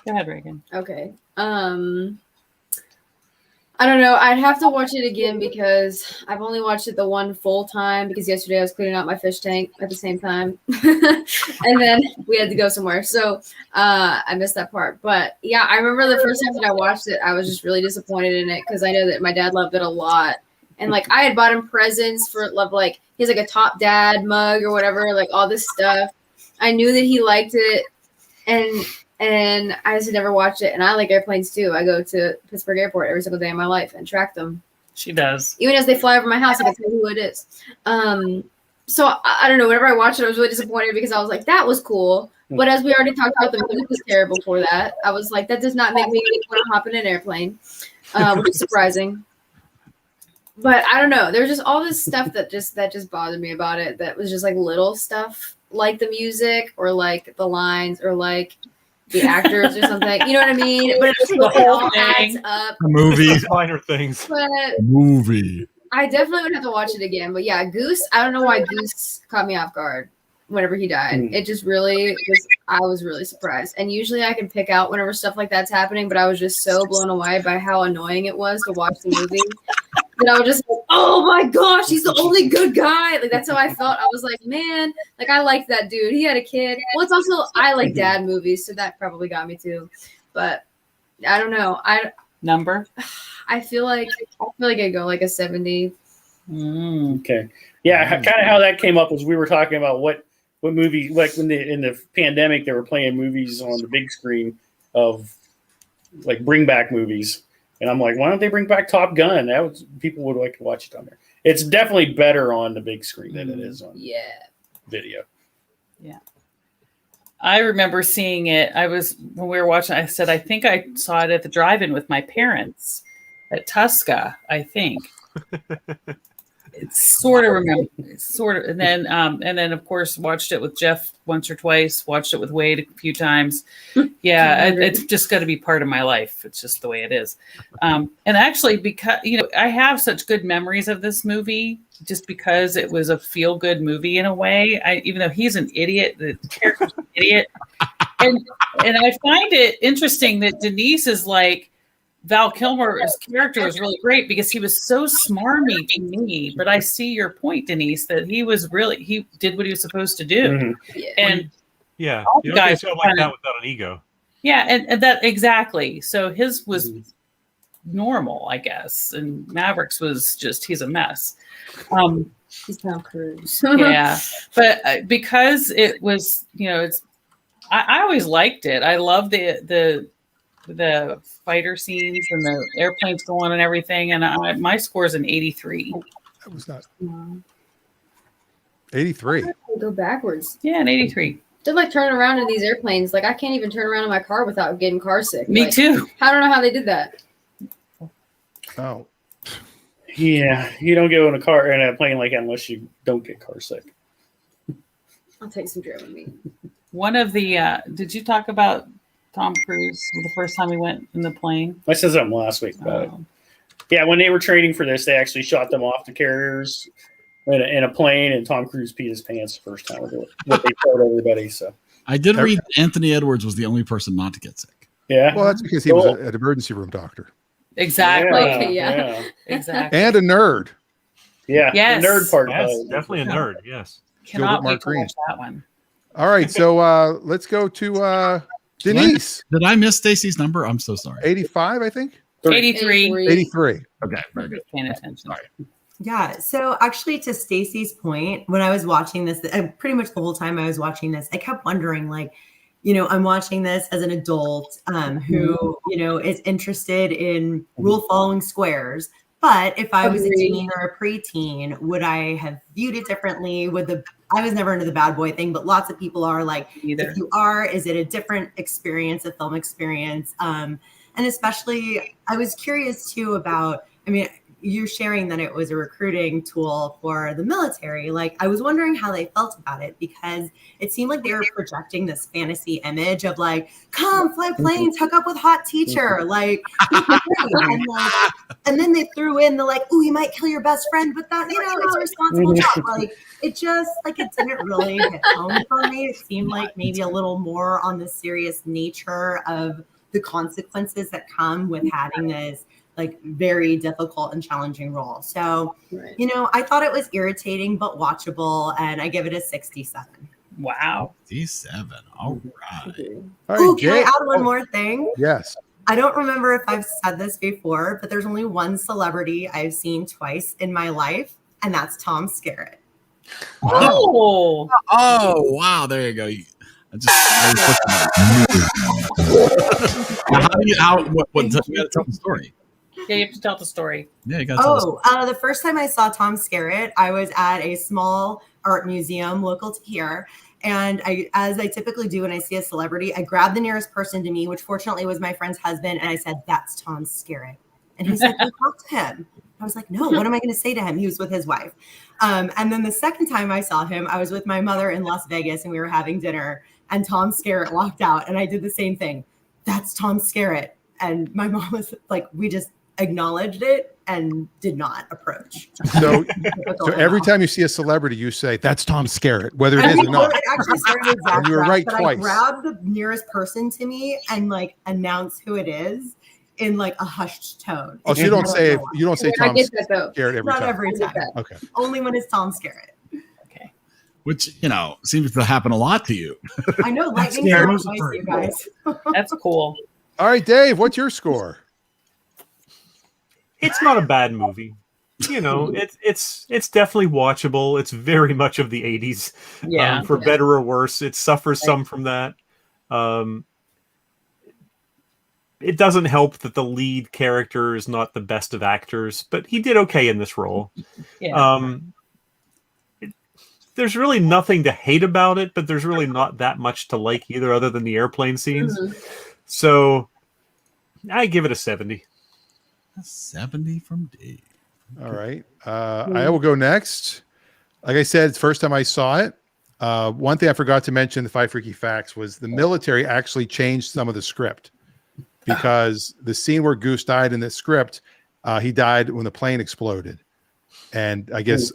Go ahead, Reagan. Okay. I don't know. I'd have to watch it again because I've only watched it the one full time because yesterday I was cleaning out my fish tank at the same time. And then we had to go somewhere. So I missed that part. But yeah, I remember the first time that I watched it, I was just really disappointed in it because I know that my dad loved it a lot. And like I had bought him presents for love, like he's like a Top Dad mug or whatever, like all this stuff. I knew that he liked it, and I just never watched it. And I like airplanes too. I go to Pittsburgh Airport every single day of my life and track them. She does. Even as they fly over my house, I can tell who it is. So I don't know. Whenever I watched it, I was really disappointed because I was like, that was cool. But as we already talked about, the music was terrible for that. I was like, that does not make me want to hop in an airplane, which is surprising. But I don't know. There's just all this stuff that just bothered me about it. That was just like little stuff, like the music or like the lines or like the actors or something. You know what I mean? But it's The it whole all adds thing. up. The movie. Minor things. But Movie. I definitely would have to watch it again. But yeah, Goose. I don't know why Goose caught me off guard whenever he died. It just really was. I was really surprised. And usually I can pick out whenever stuff like that's happening, but I was just so blown away by how annoying it was to watch the movie. And I was just like, oh my gosh, he's the only good guy. Like, that's how I felt. I was like, man, like, I liked that dude. He had a kid. Well, it's also, I like dad movies, so that probably got me too. But I don't know. Number? I feel like I'd go like a 70. Okay. Yeah, kind of how that came up was we were talking about what movie, like when in the pandemic, they were playing movies on the big screen of like bring back movies. And I'm like, why don't they bring back Top Gun? People would like to watch it on there. It's definitely better on the big screen than it is on video. Yeah. I remember seeing it. When we were watching, I said, I think I saw it at the drive-in with my parents at Tusca, I think. It's sort of and then of course watched it with Jeff once or twice, watched it with Wade a few times. Yeah, it's just got to be part of my life. It's just the way it is. And actually, because I have such good memories of this movie, just because it was a feel-good movie in a way. Even though he's an idiot, the character's an idiot, and I find it interesting that Denise is like, Val Kilmer's character was really great because he was so smarmy to me. But I see your point, Denise, that he did what he was supposed to do. Mm-hmm. And yeah, all you the don't guys get a show like that without an ego. Yeah, and that exactly. So his was normal, I guess, and Maverick's was just he's a mess. He's Tom Cruise. Yeah, but because it was, I always liked it. I love the fighter scenes and the airplanes going and everything. And my score is an 83. That was not 83. Go backwards. Yeah, an 83. They're like turning around in these airplanes. Like I can't even turn around in my car without getting car sick. Me too. I don't know how they did that. Oh. Yeah, you don't go in a plane like that unless you don't get car sick. I'll take some Dramamine. One of the did you talk about Tom Cruise the first time we went in the plane? I said something last week about it. Yeah, when they were training for this, they actually shot them off the carriers in a plane, and Tom Cruise peed his pants the first time. What they told everybody. So I did read Anthony Edwards was the only person not to get sick. Yeah, well, that's because he was an emergency room doctor. Exactly. Yeah. Exactly. And a nerd. Yeah. Yes. The nerd part. Yes, definitely a nerd. Yes. Cannot Mark wait to Green. watch that one. All right, so let's go to Denise. Did I miss Stacy's number? I'm so sorry. 85, I think. 83. 83. Okay, very good. Paying attention. Sorry. Yeah. So actually, to Stacy's point, when I was watching this, pretty much the whole time I was watching this, I kept wondering, like, I'm watching this as an adult who, is interested in rule following squares. But if I was a teen or a preteen, would I have viewed it differently? I was never into the bad boy thing, but lots of people are like, if you are, is it a different experience, a film experience? And especially, I was curious too about, you sharing that it was a recruiting tool for the military. Like, I was wondering how they felt about it, because it seemed like they were projecting this fantasy image of like, come fly planes, hook up with hot teacher. Like, and then they threw in the like, oh, you might kill your best friend, but that, it's a responsible job. Like, it just, like, it didn't really hit home for me. It seemed like maybe a little more on the serious nature of the consequences that come with having this like very difficult and challenging role. So, I thought it was irritating but watchable, and I give it a 67. Wow. 67. All right. Oh, can I add one more thing? Yes. I don't remember if I've said this before, but there's only one celebrity I've seen twice in my life, and that's Tom Skerritt. Oh, wow. There you go. You gotta tell the story. Yeah, you have to tell the story. Yeah, you gotta tell the story. The first time I saw Tom Skerritt, I was at a small art museum local to here. And as I typically do when I see a celebrity, I grabbed the nearest person to me, which fortunately was my friend's husband. And I said, that's Tom Skerritt. And he said, talk to him. I was like, no, what am I going to say to him? He was with his wife. And then the second time I saw him, I was with my mother in Las Vegas, and we were having dinner. And Tom Skerritt walked out, and I did the same thing. That's Tom Skerritt. And my mom was like, we just acknowledged it and did not approach. So every time you see a celebrity, you say, that's Tom Skerritt, whether it is or not. It actually started And you were right but twice. I grabbed the nearest person to me and like announce who it is in like a hushed tone. Oh, so you don't say Tom Skerritt every Not time. every time. Okay. Only when it's Tom Skerritt. Which, seems to happen a lot to you. I know, lightning strikes twice, you guys. That's cool. All right, Dave, what's your score? It's not a bad movie. It's definitely watchable. It's very much of the 80s. Yeah. For better or worse. It suffers some from that. It doesn't help that the lead character is not the best of actors, but he did okay in this role. Yeah. there's really nothing to hate about it, but there's really not that much to like either, other than the airplane scenes. So I give it a 70. A 70 from Dave. All right. I will go next. Like I said, it's the first time I saw it. One thing I forgot to mention, the 5 freaky facts, was the military actually changed some of the script, because the scene where Goose died in the script, he died when the plane exploded. And I guess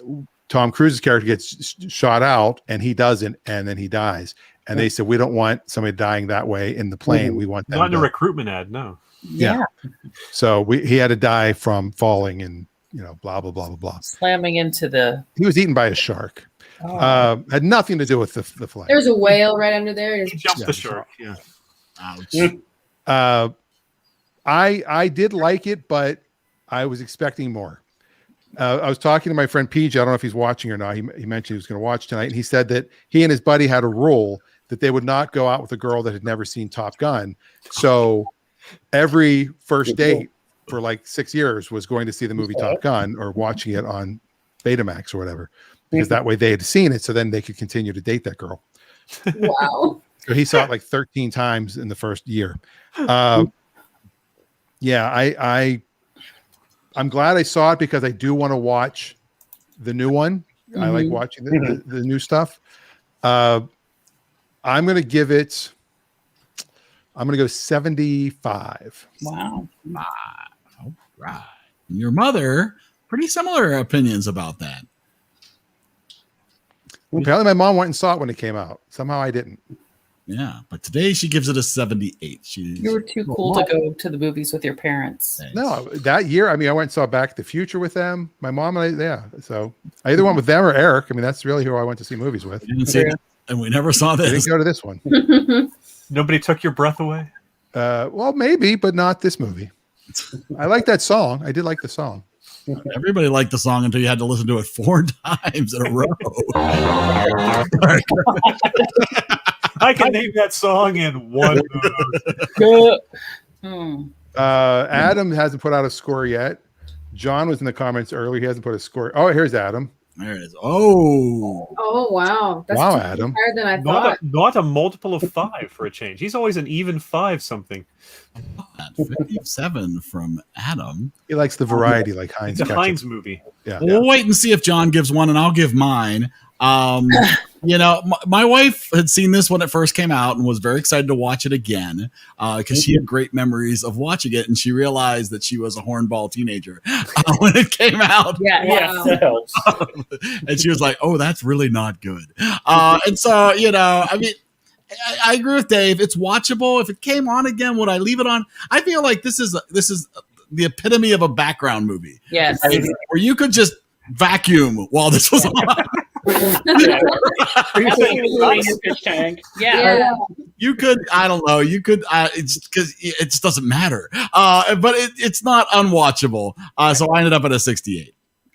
Tom Cruise's character gets shot out and he doesn't, and then he dies. And they said, we don't want somebody dying that way in the plane. We want them not in a recruitment ad, no. Yeah. So he had to die from falling and, blah, blah, blah, blah, blah. Slamming into the... He was eaten by a shark. Had nothing to do with the flag. There's a whale right under there. He jumped the shark. Yeah. Ouch. I did like it, but I was expecting more. I was talking to my friend PJ. I don't know if he's watching or not. He mentioned he was going to watch tonight, and he said that he and his buddy had a rule that they would not go out with a girl that had never seen Top Gun. So every first date for like 6 years was going to see the movie Top Gun or watching it on Betamax or whatever, because that way they had seen it, so then they could continue to date that girl. Wow. So he saw it like 13 times in the first year. Yeah, I'm glad I saw it, because I do want to watch the new one. I like watching the new stuff. I'm going to give it, I'm going to go 75. Wow. All right. Your mother, pretty similar opinions about that. Well, apparently my mom went and saw it when it came out. Somehow I didn't. Yeah, but today she gives it a 78. You were too cool to go to the movies with your parents. No, that year, I went and saw Back to the Future with them. My mom and I, so I either went with them or Eric. That's really who I went to see movies with. And we never saw this. I didn't go to this one. Nobody took your breath away? Well, maybe, but not this movie. I like that song. I did like the song. Everybody liked the song until you had to listen to it 4 times in a row. I can name that song in one move. Adam hasn't put out a score yet. John was in the comments earlier. He hasn't put a score. Oh, here's Adam. There it is. Oh. Oh, wow. That's wow, Adam. higher than I thought. Not a multiple of 5 for a change. He's always an even 5 something. 57 from Adam. He likes the variety, like Heinz. It's a Heinz movie. Yeah. We'll wait and see if John gives one, and I'll give mine. My wife had seen this when it first came out and was very excited to watch it again, because she had great memories of watching it, and she realized that she was a hornball teenager when it came out. Yeah, that helps. And she was like, "Oh, that's really not good." And so, I agree with Dave. It's watchable. If it came on again, would I leave it on? I feel like this is the epitome of a background movie. Yes, where you could just vacuum while this was on. Yeah. You could, I don't know, you could, it's because it just doesn't matter. But it's not unwatchable. So I ended up at a 68.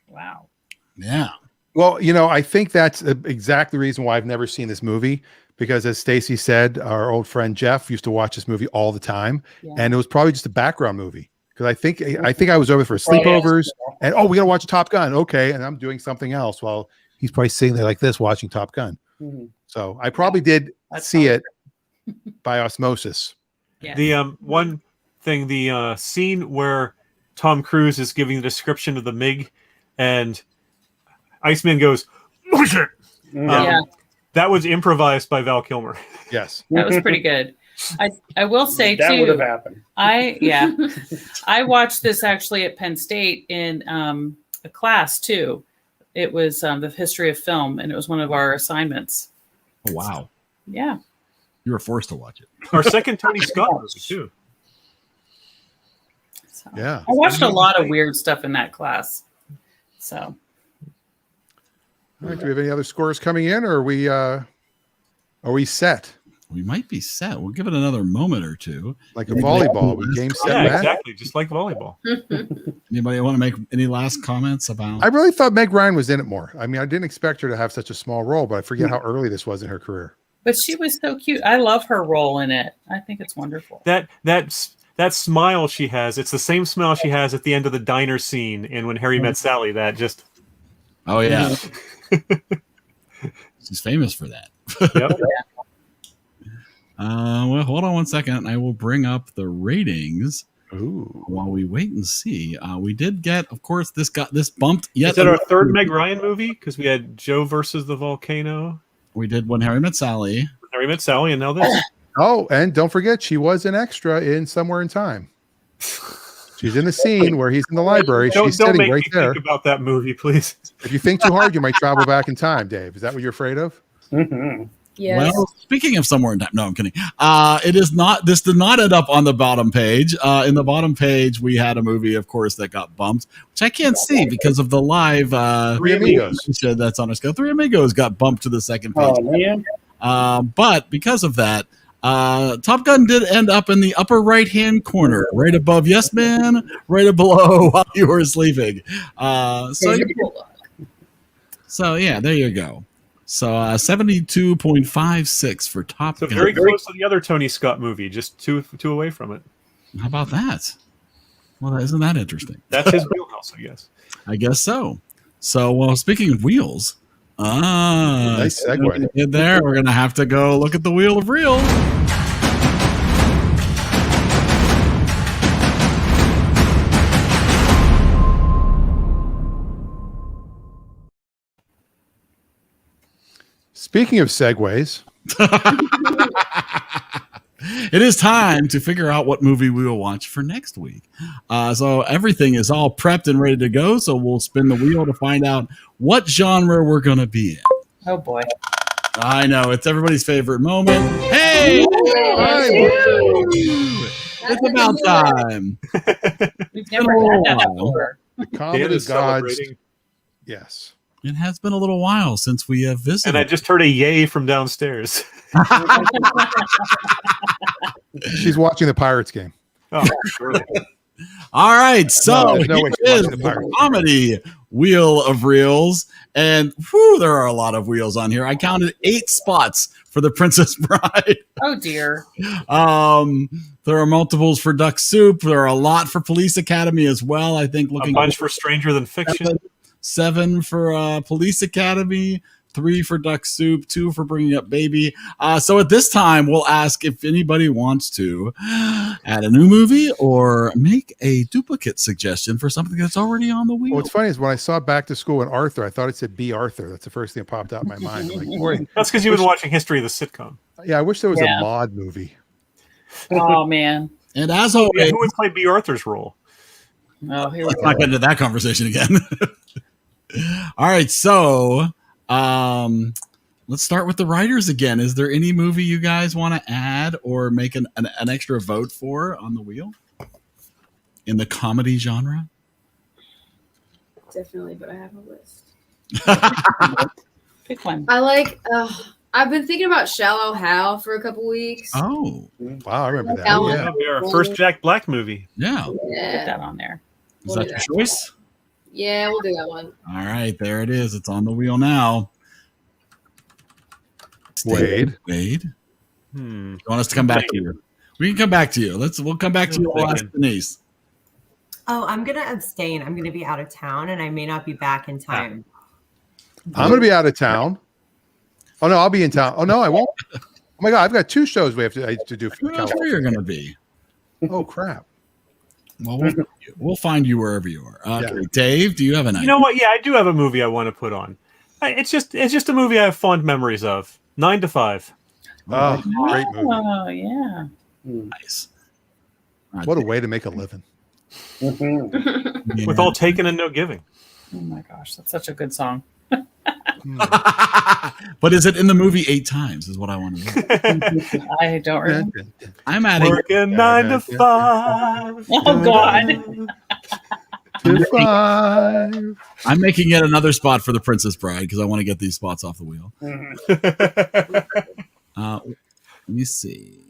Wow. Yeah. Well, I think that's exactly the reason why I've never seen this movie, because as Stacy said, our old friend Jeff used to watch this movie all the time. Yeah. And it was probably just a background movie. Because I think I was over for sleepovers and we gotta watch Top Gun. Okay. And I'm doing something else while he's probably sitting there like this watching Top Gun. Mm-hmm. So I probably did see it by osmosis. Yeah. The one thing, the scene where Tom Cruise is giving the description of the MiG and Iceman goes, "Push it." That was improvised by Val Kilmer. Yes. That was pretty good. I will say that too, would have happened. I watched this actually at Penn State in a class too. It was the history of film, and it was one of our assignments. Oh, wow. Yeah. You were forced to watch it. Our second Tony Scott movie too. So, yeah. I watched a lot of weird stuff in that class. So. All right. Do we have any other scores coming in, or are we set? We might be set. We'll give it another moment or two. Like a volleyball. We game set. Yeah, exactly. Just like volleyball. Anybody want to make any last comments about? I really thought Meg Ryan was in it more. I didn't expect her to have such a small role, but I forget how early this was in her career. But she was so cute. I love her role in it. I think it's wonderful. That smile she has, it's the same smile she has at the end of the diner scene in When Harry Met Sally. That just... Oh, yeah. He's famous for that. Yep. Well, hold on one second. I will bring up the ratings. Ooh. While we wait and see. We did get, of course, this bumped. Is that our third Meg Ryan movie? Because we had Joe versus the volcano. We did When Harry Met Sally. Harry Met Sally, and now this. Oh, and don't forget, she was an extra in Somewhere in Time. She's in the scene where he's in the library. She's Don't sitting make right me there. think about that movie, please. If you think too hard, you might travel back in time, Dave. Is that what you're afraid of? Mm-hmm. Yes. Well, speaking of Somewhere in Time, no, I'm kidding. It is not. This did not end up on the bottom page. In the bottom page, we had a movie, of course, that got bumped, which I can't see because of the live. Three Amigos. That's on our scale. Three Amigos got bumped to the second page. Oh man! But because of that, Top Gun did end up in the upper right-hand corner, right above Yes Man, right below While You Were Sleeping. So yeah, there you go. So 72.56 for Top Gun. So very close to the other Tony Scott movie, just two away from it. How about that? Well, isn't that interesting? That's his wheelhouse, I guess. I guess so. So, speaking of wheels, nice segue. There, we're gonna have to go look at the Wheel of Reels. Speaking of segues, it is time to figure out what movie we will watch for next week. So everything is all prepped and ready to go. So we'll spin the wheel to find out what genre we're going to be in. Oh boy. I know, it's everybody's favorite moment. Hey! It's about time. We've never had that before. The comedy gods. Yes. It has been a little while since we have visited. And I just heard a yay from downstairs. She's watching the Pirates game. Oh, surely. All right, so no way here is the comedy Wheel of Reels. And there are a lot of wheels on here. I counted 8 spots for The Princess Bride. Oh, dear. There are multiples for Duck Soup. There are a lot for Police Academy as well. I think a bunch for Stranger Than Fiction. 7 for Police Academy, 3 for Duck Soup, 2 for Bringing Up Baby. So at this time, we'll ask if anybody wants to add a new movie or make a duplicate suggestion for something that's already on the wheel. What's funny is when I saw Back to School and Arthur, I thought it said B. Arthur. That's the first thing that popped out in my mind. I'm like, boy, that's because you've been watching History of the Sitcom. Yeah, I wish there was a mod movie. Oh, man. And as always, who would play B. Arthur's role? Oh, here we let's go. not get into that conversation again. All right, so let's start with the writers again. Is there any movie you guys want to add or make an extra vote for on the wheel in the comedy genre? Definitely, but I have a list. Pick one. I like. I've been thinking about Shallow Hal for a couple weeks. Oh, wow! I remember that. That Yeah. one. Our first Jack Black movie. Yeah. Put that on there. Is that your choice? Yeah, we'll do that one. All right, there it is. It's on the wheel now. Wade. You want us to come back to you? We can come back to you. We'll come back to you. We'll ask Denise. Oh, I'm going to abstain. I'm going to be out of town and I may not be back in time. I'm going to be out of town. Oh, no, I'll be in town. Oh, no, I won't. Oh, my God. I've got 2 shows I have to do for Where you're going to be. Oh, crap. Well, we'll find you wherever you are. Okay, yeah. Dave, do you have an idea? You know what? Yeah, I do have a movie I want to put on. It's just a movie I have fond memories of. 9 to 5. Oh, great movie. Oh, yeah. Nice. What a way to make a living. With all taken and no giving. Oh, my gosh. That's such a good song. But is it in the movie 8 times is what I want to know. I don't remember. I'm adding working 9 to 5. Oh, God. To 5. I'm making yet another spot for The Princess Bride because I want to get these spots off the wheel. Let me see.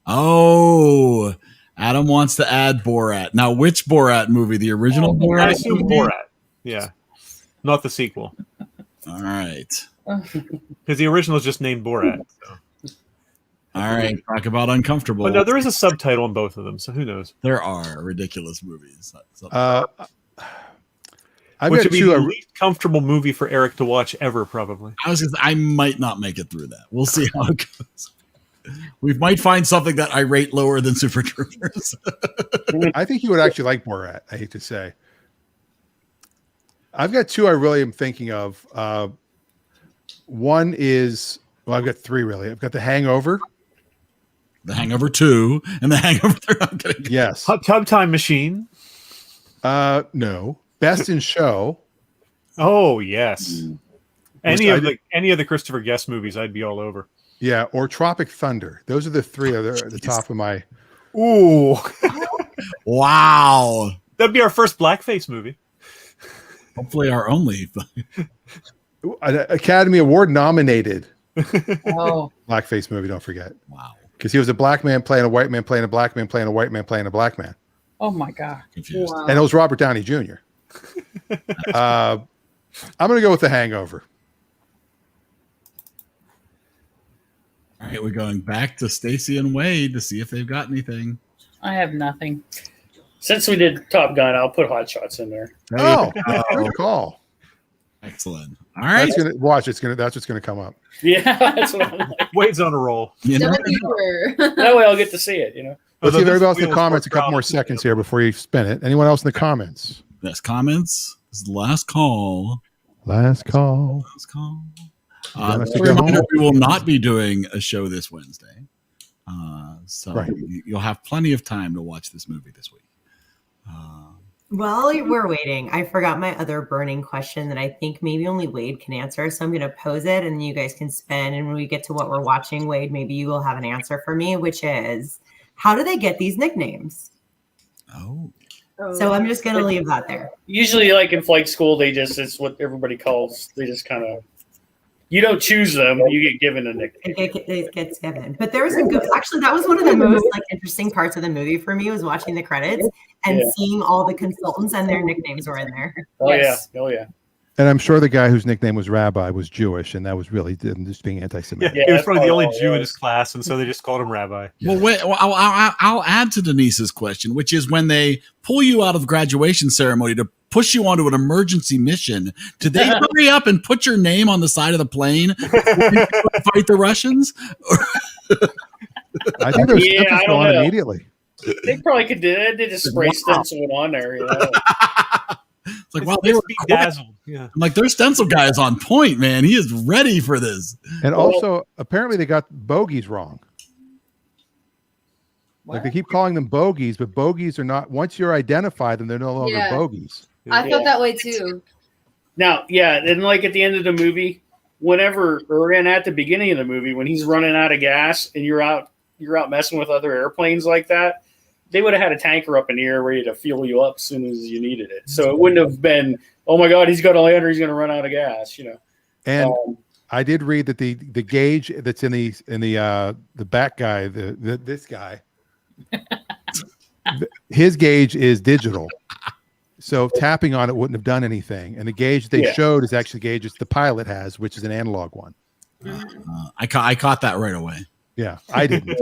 Oh, Adam wants to add Borat. Now, which Borat movie? The original Borat? I assume Borat. Yeah. Not the sequel. All right. Because the original is just named Borat. So. All right. Talk about uncomfortable. But no, there is a subtitle in both of them, so who knows? There are ridiculous movies. Which would be the least comfortable movie for Eric to watch ever, probably. I might not make it through that. We'll see how it goes. We might find something that I rate lower than Super Troopers. I think you would actually like Borat, I hate to say. I've got two I really am thinking of. One is, well, I've got three really. I've got The Hangover. The Hangover 2 and The Hangover 3. Yes. Hot Tub Time Machine. No. Best in Show. Oh, yes. Any of the Christopher Guest movies, I'd be all over. Yeah, or Tropic Thunder. Those are the three that are at the top of my. Ooh. Wow. That'd be our first blackface movie. Hopefully our only. An Academy Award nominated Oh. blackface movie, don't forget. Wow. Because he was a black man playing a white man, playing a black man, playing a white man, playing a black man. Oh my God. Wow. And it was Robert Downey Jr. I'm going to go with The Hangover. All right, we're going back to Stacy and Wade to see if they've got anything. I have nothing. Since we did Top Gun, I'll put Hot Shots in there. Oh, good call. Excellent. All right. That's gonna watch. That's what's gonna come up. Yeah, that's what I'm like. Wade's on a roll. You know? That way I'll get to see it, you know. Let's see if everybody else in the comments a couple more seconds here before you spin it. Anyone else in the comments? Yes, comments. This is the last call. Last call. Last call. We will not be doing a show this Wednesday. So Right. you'll have plenty of time to watch this movie this week. While we're waiting, I forgot my other burning question that I think maybe only Wade can answer. So I'm going to pose it and you guys can spin. And when we get to what we're watching, Wade, maybe you will have an answer for me, which is, how do they get these nicknames? Oh. So I'm just going to leave that there. Usually, like in flight school, it's what everybody calls, they just kind of, you don't choose them, you get given a nickname. It gets given. But there was a good, actually, that was one of the most interesting parts of the movie for me, was watching the credits and seeing all the consultants and their nicknames were in there. Oh, yes. Yeah. Oh, yeah. And I'm sure the guy whose nickname was Rabbi was Jewish, and that was really just being anti-Semitic. Yeah, he was probably the only Jew in his class, and so they just called him Rabbi. Well, wait, I'll add to Denise's question, which is when they pull you out of the graduation ceremony to push you onto an emergency mission, did they hurry up and put your name on the side of the plane to fight the Russians? I think those stencils go on immediately. They probably could do it. They just spray stencil it on there, you know. It's like, wow, they were bedazzled. Yeah. I'm like, their stencil guy is on point, man. He is ready for this. And also, apparently, they got bogeys wrong. Like they keep calling them bogeys, but bogeys are not. Once you're identified, then they're no longer bogeys. I felt that way too. Now, and like at the end of the movie, whenever, or at the beginning of the movie, when he's running out of gas and you're out messing with other airplanes like that, they would have had a tanker up in the air ready to fuel you up as soon as you needed it. So it wouldn't have been, oh my God, he's got to land or he's going to run out of gas, you know. And I did read that the gauge that's in the back guy, this guy, his gauge is digital. So tapping on it wouldn't have done anything. And the gauge they showed is actually the gauge the pilot has, which is an analog one. I caught that right away. Yeah, I didn't.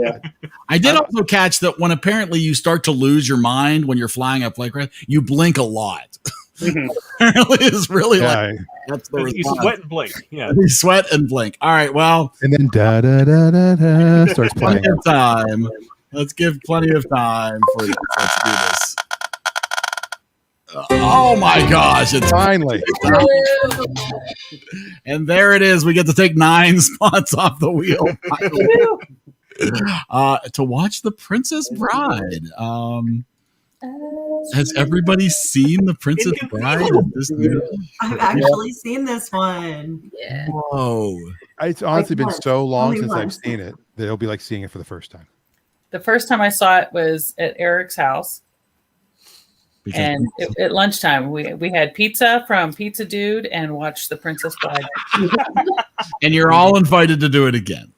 I did also catch that when apparently you start to lose your mind when you're flying a plane crash, you blink a lot. Apparently, it's really like that's the you response. sweat and blink. Yeah, you sweat and blink. All right, well, and then da da da da da starts playing. Plenty of time. Let's give plenty of time for this. Let's do this. Oh my gosh! It's finally, and there it is. We get to take 9 spots off the wheel to watch The Princess Bride. Has everybody seen The Princess Bride? I've actually seen this one. Yeah. Whoa! It's honestly been so long Only since I've once. seen it that it'll be like seeing it for the first time. The first time I saw it was at Eric's house. And at lunchtime, we had pizza from Pizza Dude and watched The Princess Bride. And you're all invited to do it again.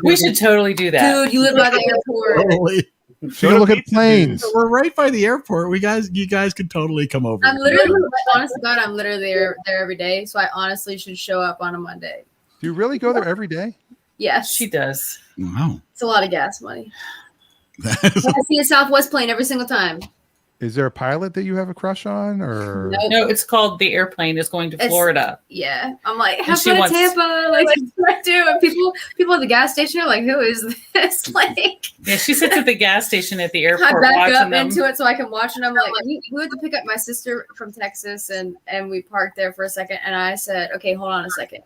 We should totally do that. Dude, you live by the airport. Totally. Go look at planes. We're right by the airport. You guys could totally come over. I'm literally, honest to God, I'm literally there every day. So I honestly should show up on a Monday. Do you really go there every day? Yes. She does. Wow. It's a lot of gas money. I see a Southwest plane every single time. Is there a pilot that you have a crush on, or No, it's called The Airplane is Going to Florida. Yeah, I'm like, And have she fun in wants- Tampa. Like, I do. And people at the gas station are like, who is this? Like, Yeah, she sits at the gas station at the I airport back watching up them. into it so I can watch. And I'm like, we had to pick up my sister from Texas, and we parked there for a second. And I said, okay, hold on a second.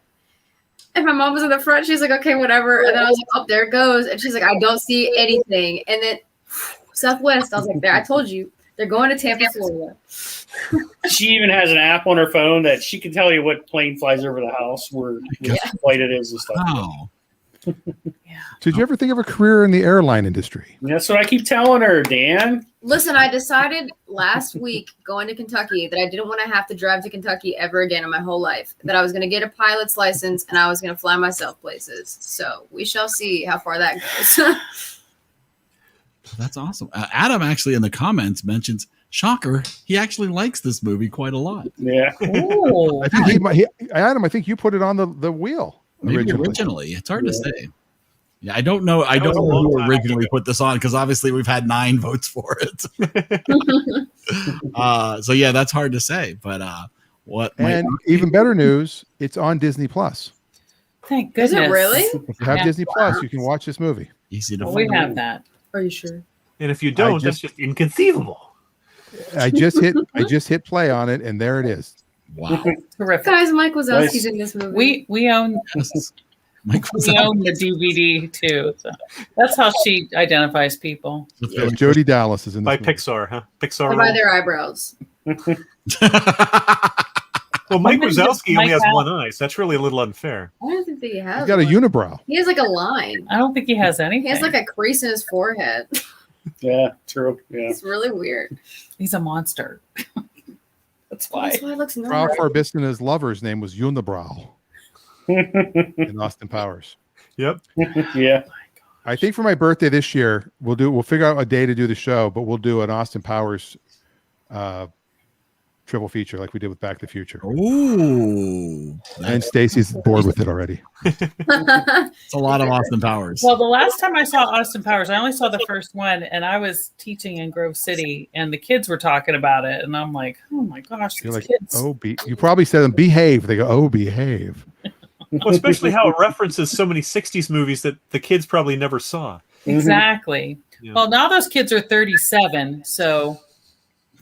And my mom was in the front. She's like, okay, whatever. And then I was like, oh, there it goes. And she's like, I don't see anything. And then Southwest, I was like, there, I told you. They're going to Tampa, Florida. She even has an app on her phone that she can tell you what plane flies over the house, where what flight it is and stuff. Wow. did you ever think of a career in the airline industry? That's what I keep telling her, Dan. Listen, I decided last week going to Kentucky that I didn't want to have to drive to Kentucky ever again in my whole life, that I was going to get a pilot's license and I was going to fly myself places. So we shall see how far that goes. That's awesome. Adam actually in the comments mentions, shocker, he actually likes this movie quite a lot. Yeah. Oh, I think Adam, I think you put it on the wheel Maybe originally. It's hard to say. Yeah, I don't know. I don't know who originally put this on because obviously we've had 9 votes for it. So yeah, that's hard to say. But and even better news, it's on Disney Plus. Thank goodness. Is it really? If you have Disney Plus, you can watch this movie. Easy to Well, find. we have that. Are you sure? And if you don't, that's just inconceivable. I just hit play on it, and there it is. Wow. Terrific. Guys, Mike Wazowski's in this movie. We own Mike we own the DVD too. So that's how she identifies people. Jody Dallas is in this By movie. Pixar, huh? Pixar. Or by their eyebrows. Well, Mike When did Wazowski Mike only has have- one eye, so that's really a little unfair. I don't think that he has He's got a one. unibrow. He has like a line. I don't think he has anything. He has like a crease in his forehead. Yeah, true. Yeah. It's really weird. He's a monster. That's why. That's why it looks Ralph normal. Arbistina's lover's name was Unibrow in Austin Powers. Yep. Yeah. I think for my birthday this year, we'll figure out a day to do the show, but we'll do an Austin Powers triple feature like we did with Back to the Future. Ooh. And Stacy's bored with it already. It's a lot of Austin Powers. Well, the last time I saw Austin Powers, I only saw the first one, and I was teaching in Grove City, and the kids were talking about it, and I'm like, oh my gosh, You're these like, kids. oh, you probably said them, behave. They go, oh, behave. Well, especially how it references so many 60s movies that the kids probably never saw. Exactly. Yeah. Well, now those kids are 37, so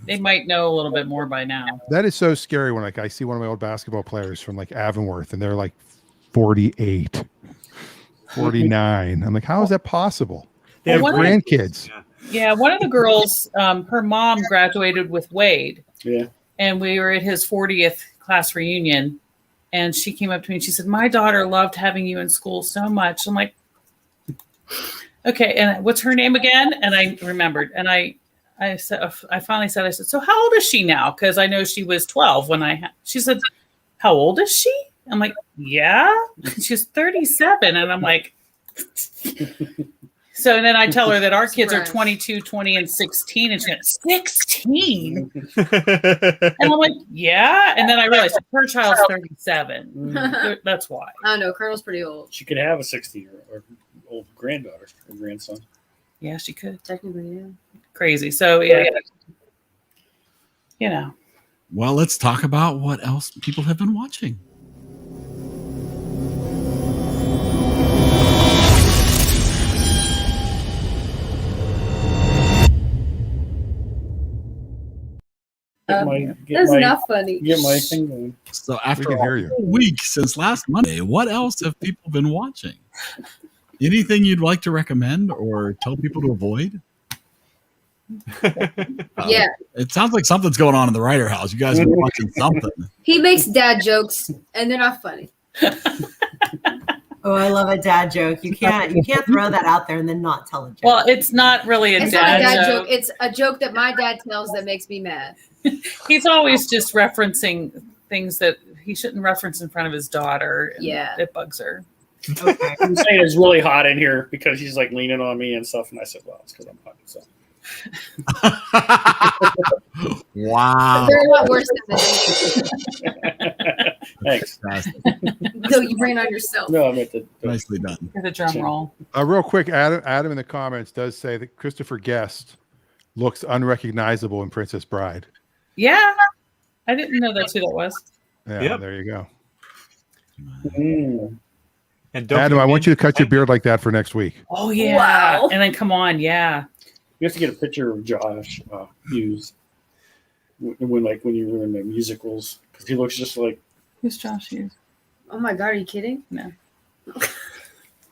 they might know a little bit more by now. That is so scary when I see one of my old basketball players from like Avonworth and they're like 48, 49. I'm like, how is that possible? They have Well, grandkids. Yeah, one of the girls, her mom graduated with Wade. Yeah. And we were at his 40th class reunion. And she came up to me and she said, my daughter loved having you in school so much. I'm like, okay, and what's her name again? And I remembered. And I finally said, so how old is she now? Because I know she was 12 when she said, how old is she? I'm like, yeah, she's 37. And I'm like, so and then I tell her that our kids are 22, 20, and 16. And she's like, 16? And I'm like, yeah. And then I realized her child's 37. That's why. I don't know. Colonel's pretty old. She could have a 60-year-old granddaughter or grandson. Yeah, she could. Technically, yeah. Crazy. So, yeah. You know. Well, let's talk about what else people have been watching. That's not funny. Get my thing going. So after We can hear you. a week since last Monday, what else have people been watching? Anything you'd like to recommend or tell people to avoid? Yeah. It sounds like something's going on in the writer house. You guys are watching something. He makes dad jokes, and they're not funny. Oh, I love a dad joke. You can't throw that out there and then not tell a joke. Well, it's not really a It's not a dad dad joke. joke. It's a joke that my dad tells that makes me mad. He's always just referencing things that he shouldn't reference in front of his daughter. And Yeah. It bugs her. Okay. I'm saying it's really hot in here because she's like leaning on me and stuff. And I said, well, it's because I'm hot. So. Wow. They're a lot worse than this. Thanks. No, you bring it on yourself. No, I meant the Nicely done. Get a drum roll. Real quick, Adam in the comments does say that Christopher Guest looks unrecognizable in Princess Bride. Yeah, I didn't know that's who that was. Yeah, there you go. And Adam, I want you to cut your beard like that for next week. Oh yeah, Wow. and then come on, yeah. You have to get a picture of Josh Hughes when you were in the musicals, because he looks just like. Who's Josh Hughes? Oh my God, are you kidding? No.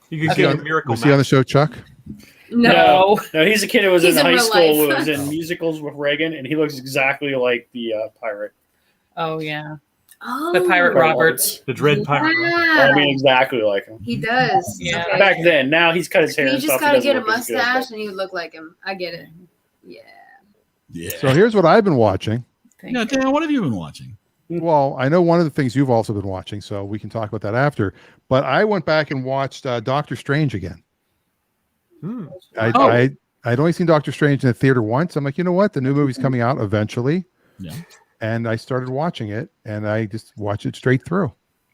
You could get a miracle. Was he on the show, Chuck? No, he's a kid who was He's in in high real school, who life. was in musicals with Reagan, and he looks exactly like the pirate. Oh yeah, Oh, the Pirate Roberts. The Dread Pirate. Yeah. I mean, exactly like him. He does. Yeah. Okay. Back then, now he's cut his hair. You and just stuff. gotta He get a doesn't look as good, mustache and you look like him. I get it. Yeah. Yeah. So here's what I've been watching. Yeah, Dan, what have you been watching? Well, I know one of the things you've also been watching, so we can talk about that after. But I went back and watched Doctor Strange again. I'd only seen Doctor Strange in the theater once. I'm like, you know what? The new movie's coming out eventually. Yeah. And I started watching it, and I just watched it straight through.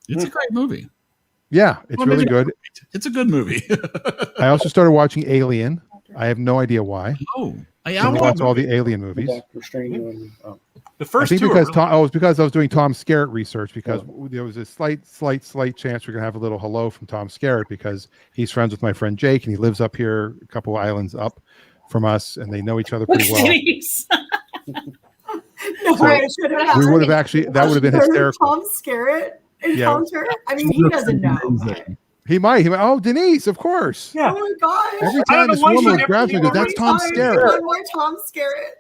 It's a great movie. Yeah, it's Well, really maybe good. It's a good movie. I also started watching Alien. I have no idea why. Oh, I watch all the Alien movies. Doctor Strange one. Oh. The I first think two. because Are really- it was because I was doing Tom Skerritt research, because there was a slight chance we're gonna have a little hello from Tom Skerritt, because he's friends with my friend Jake and he lives up here a couple islands up from us, and they know each other pretty well. No, So I should have asked. we would have actually, that would have been hysterical. Tom Skerritt encounter. I mean, he doesn't know. He might. Oh, Denise, of course. Yeah. Oh my gosh. Every I time don't know this why woman she grabs me, never goes, that's Tom Skerritt. More Tom Skerritt.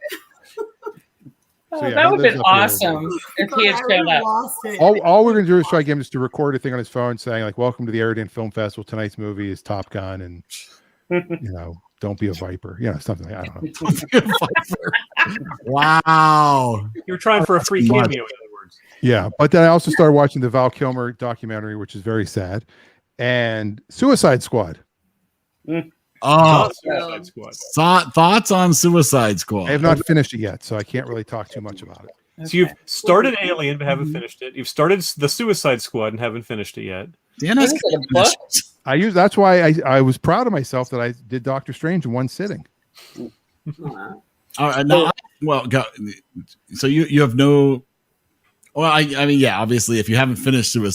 Oh, So, yeah, that he would have lives been up here. awesome if he had I shown would've up. lost it. All we're gonna do is try to get him just to record a thing on his phone saying like, "Welcome to the EriDan Film Festival. Tonight's movie is Top Gun," and don't be a viper. Something like, I don't know. Wow. You were trying for a free cameo, in other words. Yeah, but then I also started watching the Val Kilmer documentary, which is very sad, and Suicide Squad. Oh, Suicide Squad. Thoughts on Suicide Squad? I have not finished it yet, so I can't really talk too much about it. So you've started Alien but haven't finished it. You've started the Suicide Squad and haven't finished it yet. That's why I was proud of myself that I did Doctor Strange in one sitting. All right, now, so you have no. Well, I mean, yeah, obviously, if you haven't finished the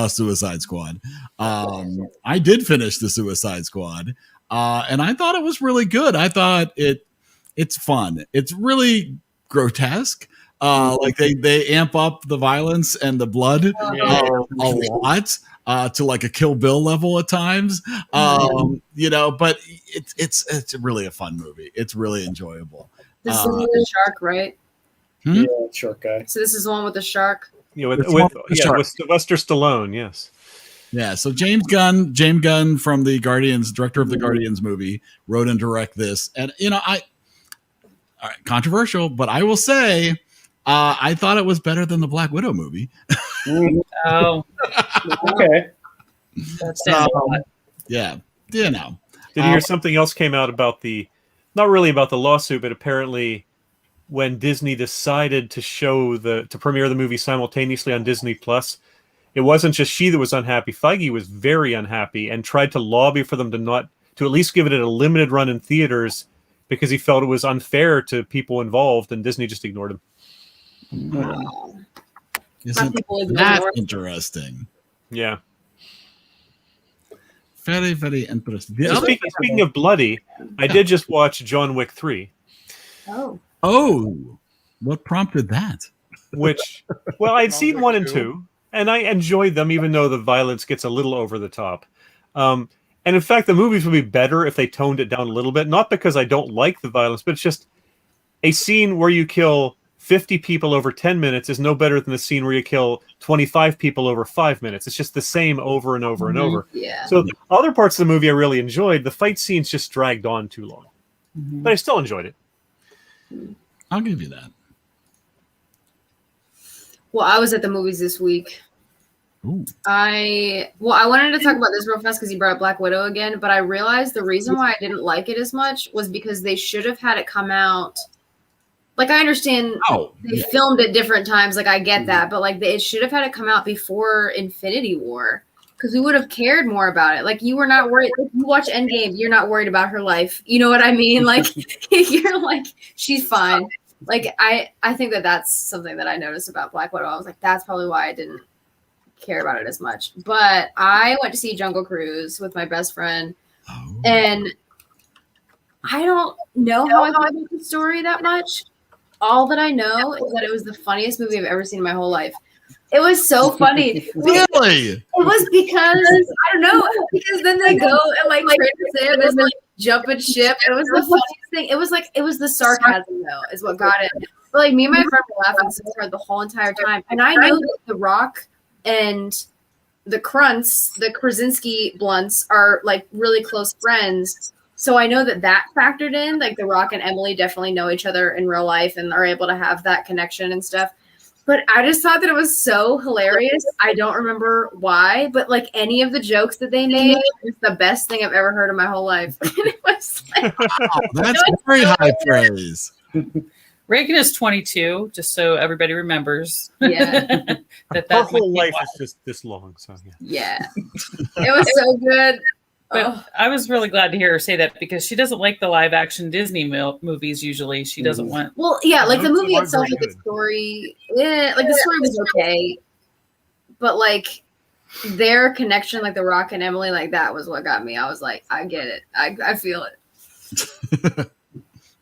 Suicide Squad, I did finish the Suicide Squad, and I thought it was really good. I thought it's fun. It's really grotesque. Like they amp up the violence and the blood a lot to like a Kill Bill level at times. But it's really a fun movie. It's really enjoyable. This is the shark, right? Yeah, shark guy. So this is the one with the shark. Yeah, with Sylvester Stallone. Yes. Yeah. So James Gunn from the Guardians, director of the Guardians movie, wrote and directed this, and all right, controversial, but I will say, I thought it was better than the Black Widow movie. Oh, okay. That's yeah. Did you hear something else came out about not really about the lawsuit, but apparently when Disney decided to premiere the movie simultaneously on Disney Plus, it wasn't just she that was unhappy. Feige was very unhappy and tried to lobby for them to at least give it a limited run in theaters because he felt it was unfair to people involved, and Disney just ignored him. Wow. Isn't that interesting? Yeah. Very, very interesting. Speaking of bloody, I did just watch John Wick 3. Oh, what prompted that? Which, well, I'd seen 1 and 2, and I enjoyed them, even though the violence gets a little over the top. And in fact, the movies would be better if they toned it down a little bit. Not because I don't like the violence, but it's just a scene where you kill 50 people over 10 minutes is no better than the scene where you kill 25 people over 5 minutes. It's just the same over and over and over. Yeah. So other parts of the movie I really enjoyed. The fight scenes just dragged on too long. But I still enjoyed it. I'll give you that. Well, I was at the movies this week. Ooh. I wanted to talk about this real fast because you brought up Black Widow again, but I realized the reason why I didn't like it as much was because they should have had it come out. Like, I understand they filmed at different times. Like, I get that. But, like, it should have had it come out before Infinity War. because we would have cared more about it. Like, you were not worried. Like, you watch Endgame, you're not worried about her life. You know what I mean? Like, you're like, she's fine. Like, I think that's something that I noticed about Black Widow. I was like, that's probably why I didn't care about it as much. But I went to see Jungle Cruise with my best friend, and I don't know how I felt about the story that much. All that I know is that it was the funniest movie I've ever seen in my whole life. It was so funny. Really? It was because I don't know, because then they go and like Sam is like jumping ship. It was the funniest thing. It was the sarcasm though, is what got it. But like me and my friend were laughing so hard the whole entire time. And I know that The Rock and the Krunts, the Krasinski blunts, are like really close friends. So I know that factored in. Like The Rock and Emily definitely know each other in real life and are able to have that connection and stuff. But I just thought that it was so hilarious. I don't remember why, but like any of the jokes that they made was the best thing I've ever heard in my whole life. It was like, wow, that's very high praise. Reagan is 22, just so everybody remembers. Yeah. Her whole life is just this long. So yeah. It was so good. But I was really glad to hear her say that, because she doesn't like the live action Disney movies usually. She doesn't want. Well, yeah, like the movie itself, like the story, like the story was okay. But like their connection, like The Rock and Emily, like that was what got me. I was like, I get it. I feel it.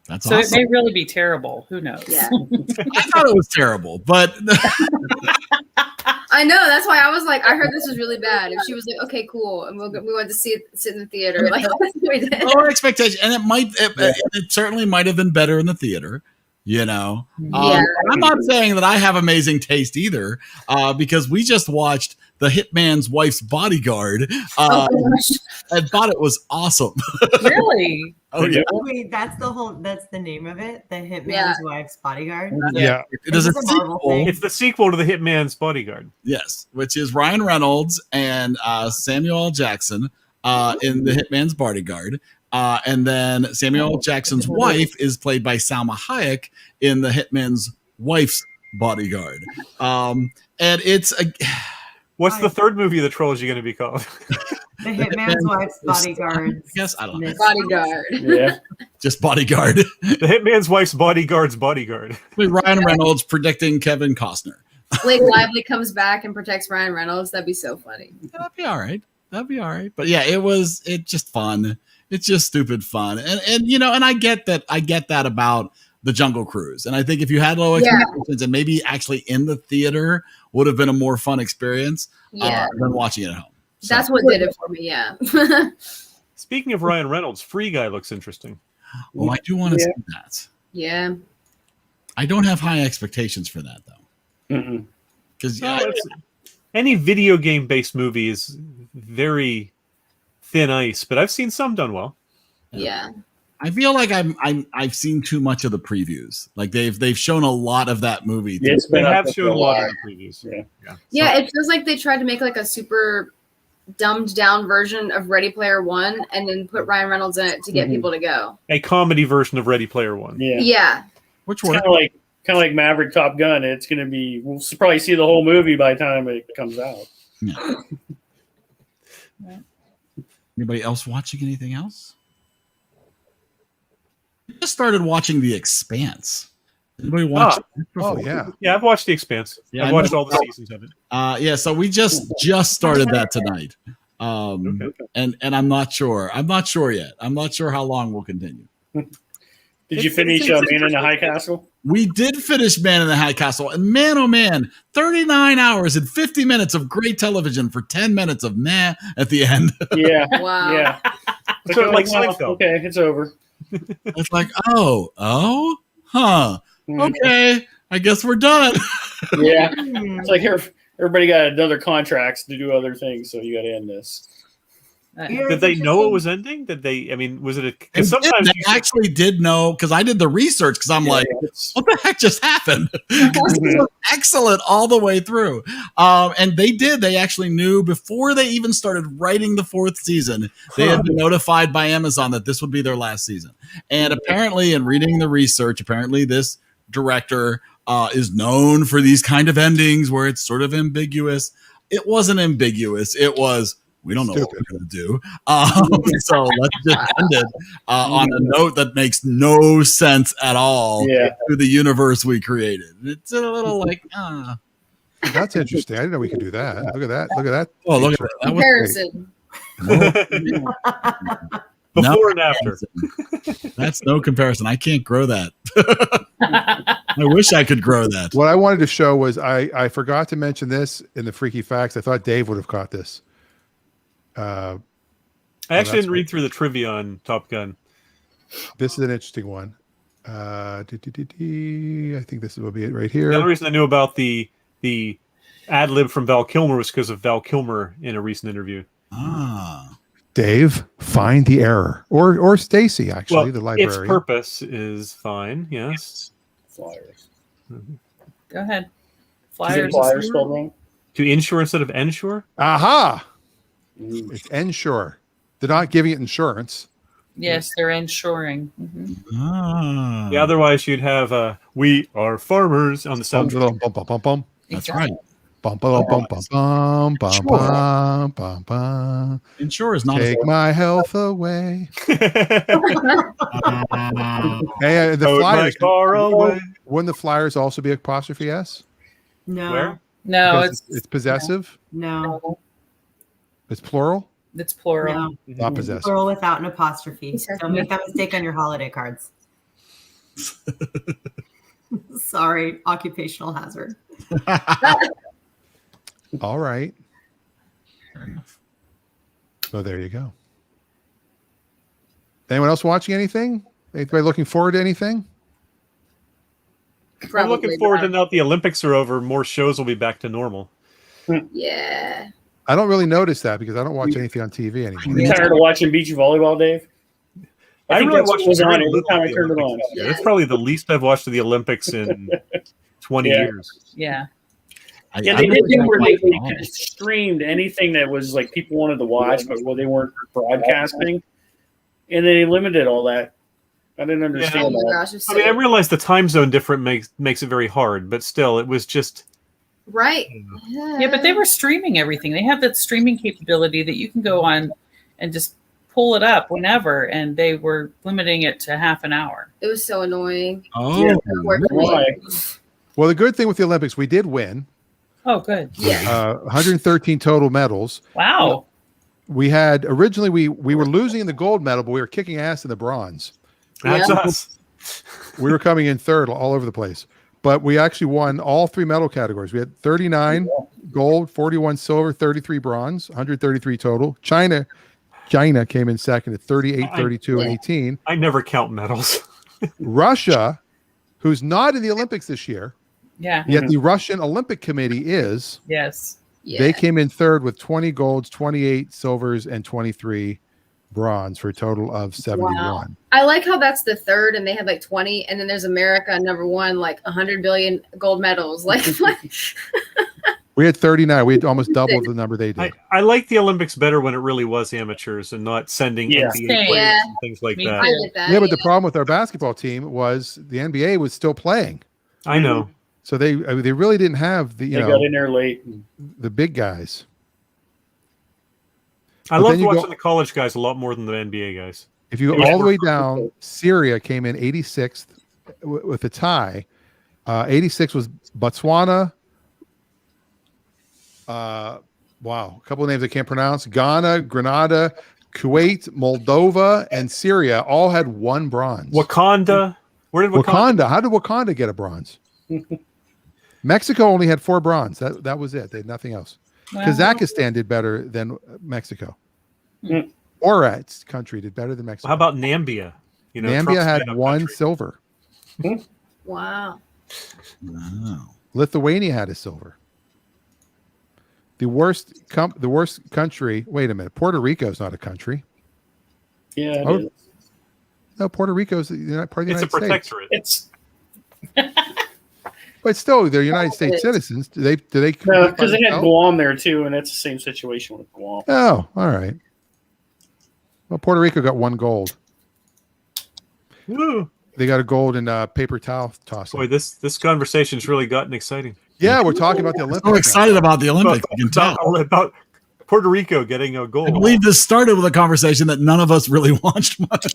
That's so awesome. It may really be terrible. Who knows? Yeah. I thought it was terrible, but I know, that's why I was like, I heard this was really bad, and she was like, okay, cool, and we went to sit in the theater. Like, we did. Lower expectation, and it certainly might have been better in the theater. You know, Yeah. I'm not saying that I have amazing taste either, because we just watched The Hitman's Wife's Bodyguard, and thought it was awesome. Really? Oh yeah. Wait, that's the name of it? The Hitman's Wife's Bodyguard? Yeah. There's a Marvel sequel. thing. it's the sequel to The Hitman's Bodyguard. Yes, which is Ryan Reynolds and Samuel L. Jackson in The Hitman's Bodyguard. And then Samuel L. Jackson's wife is played by Salma Hayek in The Hitman's Wife's Bodyguard. And it's a... What's the third movie of the trilogy going to be called? The Hitman's Wife's Bodyguard. I guess, I don't know. Bodyguard. Yeah. Just Bodyguard. The Hitman's Wife's Bodyguard's Bodyguard. With Ryan Reynolds predicting Kevin Costner. Blake Lively comes back and protects Ryan Reynolds. That'd be so funny. That'd be all right. But yeah, it's just fun. It's just stupid fun. And you know, and I get that about the Jungle Cruise. And I think if you had low expectations and maybe actually in the theater would have been a more fun experience than watching it at home. So. That's what did it for me, yeah. Speaking of Ryan Reynolds, Free Guy looks interesting. Well, I do want to see that. Yeah. I don't have high expectations for that though. Because any video game based movie is very thin ice, but I've seen some done well. Yeah. I feel like I've seen too much of the previews. Like they've shown a lot of that movie. Yes, they have shown a lot of the previews. Yeah, it feels like they tried to make like a super dumbed down version of Ready Player One and then put Ryan Reynolds in it to get people to go. A comedy version of Ready Player One. Yeah. Which one? Kind of like Maverick Top Gun. It's going to be. We'll probably see the whole movie by the time it comes out. Yeah. Anybody else watching anything else? I just started watching The Expanse. Anybody watch? Yeah, I've watched The Expanse. I've watched all the seasons of it. So we just started that tonight. And I'm not sure. I'm not sure yet. I'm not sure how long we'll continue. Did you finish Man in the High Castle? We did finish Man in the High Castle, and man, oh man, 39 hours and 50 minutes of great television for 10 minutes of meh at the end. Yeah. Wow. Yeah. So like Seinfeld. Okay, it's over. It's like, okay, I guess we're done. Yeah, it's like everybody got another contracts to do other things, so you got to end this. Did they know it was ending? Did they? I mean, was it because sometimes they actually did know, because I did the research, because I'm like, what the heck just happened? It was excellent all the way through. And they actually knew before they even started writing the fourth season. They had been notified by Amazon that this would be their last season. And apparently, in reading the research, this director is known for these kind of endings where it's sort of ambiguous. it wasn't ambiguous. It was, we don't know what we're going to do. So let's just end it on a note that makes no sense at all to the universe we created. It's a little like, That's interesting. I didn't know we could do that. Look at that. Look at that. Oh, look at that. That was Comparison. Before and after. That's no comparison. I can't grow that. I wish I could grow that. What I wanted to show was I forgot to mention this in the Freaky Facts. I thought Dave would have caught this. I actually didn't read through the trivia on Top Gun. This is an interesting one. I think this will be it right here. The only reason I knew about the ad lib from Val Kilmer was because of Val Kilmer in a recent interview. Dave, find the error, or Stacy, actually, the librarian. Its purpose is fine. Yes. Flyers. Go ahead. Flyers spelled wrong. To insure instead of ensure. Aha! It's ensure. They're not giving it insurance. Yes, they're insuring. Yeah, otherwise you'd have "We Are Farmers" on the soundtrack. Bum, bum, bum, bum. That's right. Bum, bum, bum, bum, bum, bum, bum, bum, bum. Insure is not take my health away. Hey, the Flyers. Wouldn't the Flyers also be apostrophe S? No. Where? No, it's possessive. No. It's plural. It's plural. No. Not possessive. Plural without an apostrophe. Don't make that mistake on your holiday cards. Sorry, occupational hazard. All right. Fair enough. So there you go. Anyone else watching anything? Anybody looking forward to anything? I'm looking forward to now that the Olympics are over, more shows will be back to normal. Yeah. I don't really notice that because I don't watch anything on TV anymore. You tired of watching beach volleyball, Dave? I think that's what was on every time I turned it on. Yeah, that's probably the least I've watched of the Olympics in 20 years. Yeah. Yeah, they did where they kind of streamed anything that was like people wanted to watch, but they weren't broadcasting, and they limited all that. I didn't understand that. I mean, I realize the time zone difference makes it very hard, but still, it was just right. Yeah, but they were streaming everything. They have that streaming capability that you can go on and just pull it up whenever, and they were limiting it to half an hour. It was so annoying. Oh, well, the good thing with the Olympics, we did win. Oh, good. Yeah. 113 total medals. Wow. We had originally we were losing in the gold medal, but we were kicking ass in the bronze. That's us. We were coming in third all over the place, but we actually won all three medal categories. We had 39 gold, 41 silver, 33 bronze, 133 total. China came in second at 38, 32, and 18. I never count medals. Russia, who's not in the Olympics this year, yet the Russian Olympic Committee is. Yes. Yeah. They came in third with 20 golds, 28 silvers, and 23 bronze for a total of 71. Wow. I like how that's the third, and they had like 20, and then there's America number one, like 100 billion gold medals. Like we had 39. We had almost double the number they did. I like the Olympics better when it really was amateurs and not sending NBA players and things like that. Yeah, but the problem with our basketball team was the NBA was still playing. I know. So they really didn't have the they got in there late. The big guys. I love watching the college guys a lot more than the NBA guys. If you go all the way down, Syria came in 86th with a tie. 86 was Botswana. Wow, a couple of names I can't pronounce. Ghana, Grenada, Kuwait, Moldova, and Syria all had one bronze. Wakanda. Where did Wakanda? How did Wakanda get a bronze? Mexico only had 4 bronze. That was it. They had nothing else. Wow. Kazakhstan did better than Mexico. Borat's country did better than Mexico. How about Nambia? Nambia had 1 silver. Wow. Lithuania had a silver. The worst country. Wait a minute. Puerto Rico is not a country. Yeah. No, Puerto Rico's not part of the United States. It's a protectorate. It's. But still, they're United States citizens. Do they? No, because they had Guam there too, and it's the same situation with Guam. Oh, all right. Well, Puerto Rico got 1 gold. Woo. They got a gold in paper towel tossing. Boy, this conversation's really gotten exciting. Yeah, we're talking about the Olympics. So excited about the Olympics. You can tell. About Puerto Rico getting a goal. I believe this started with a conversation that none of us really watched much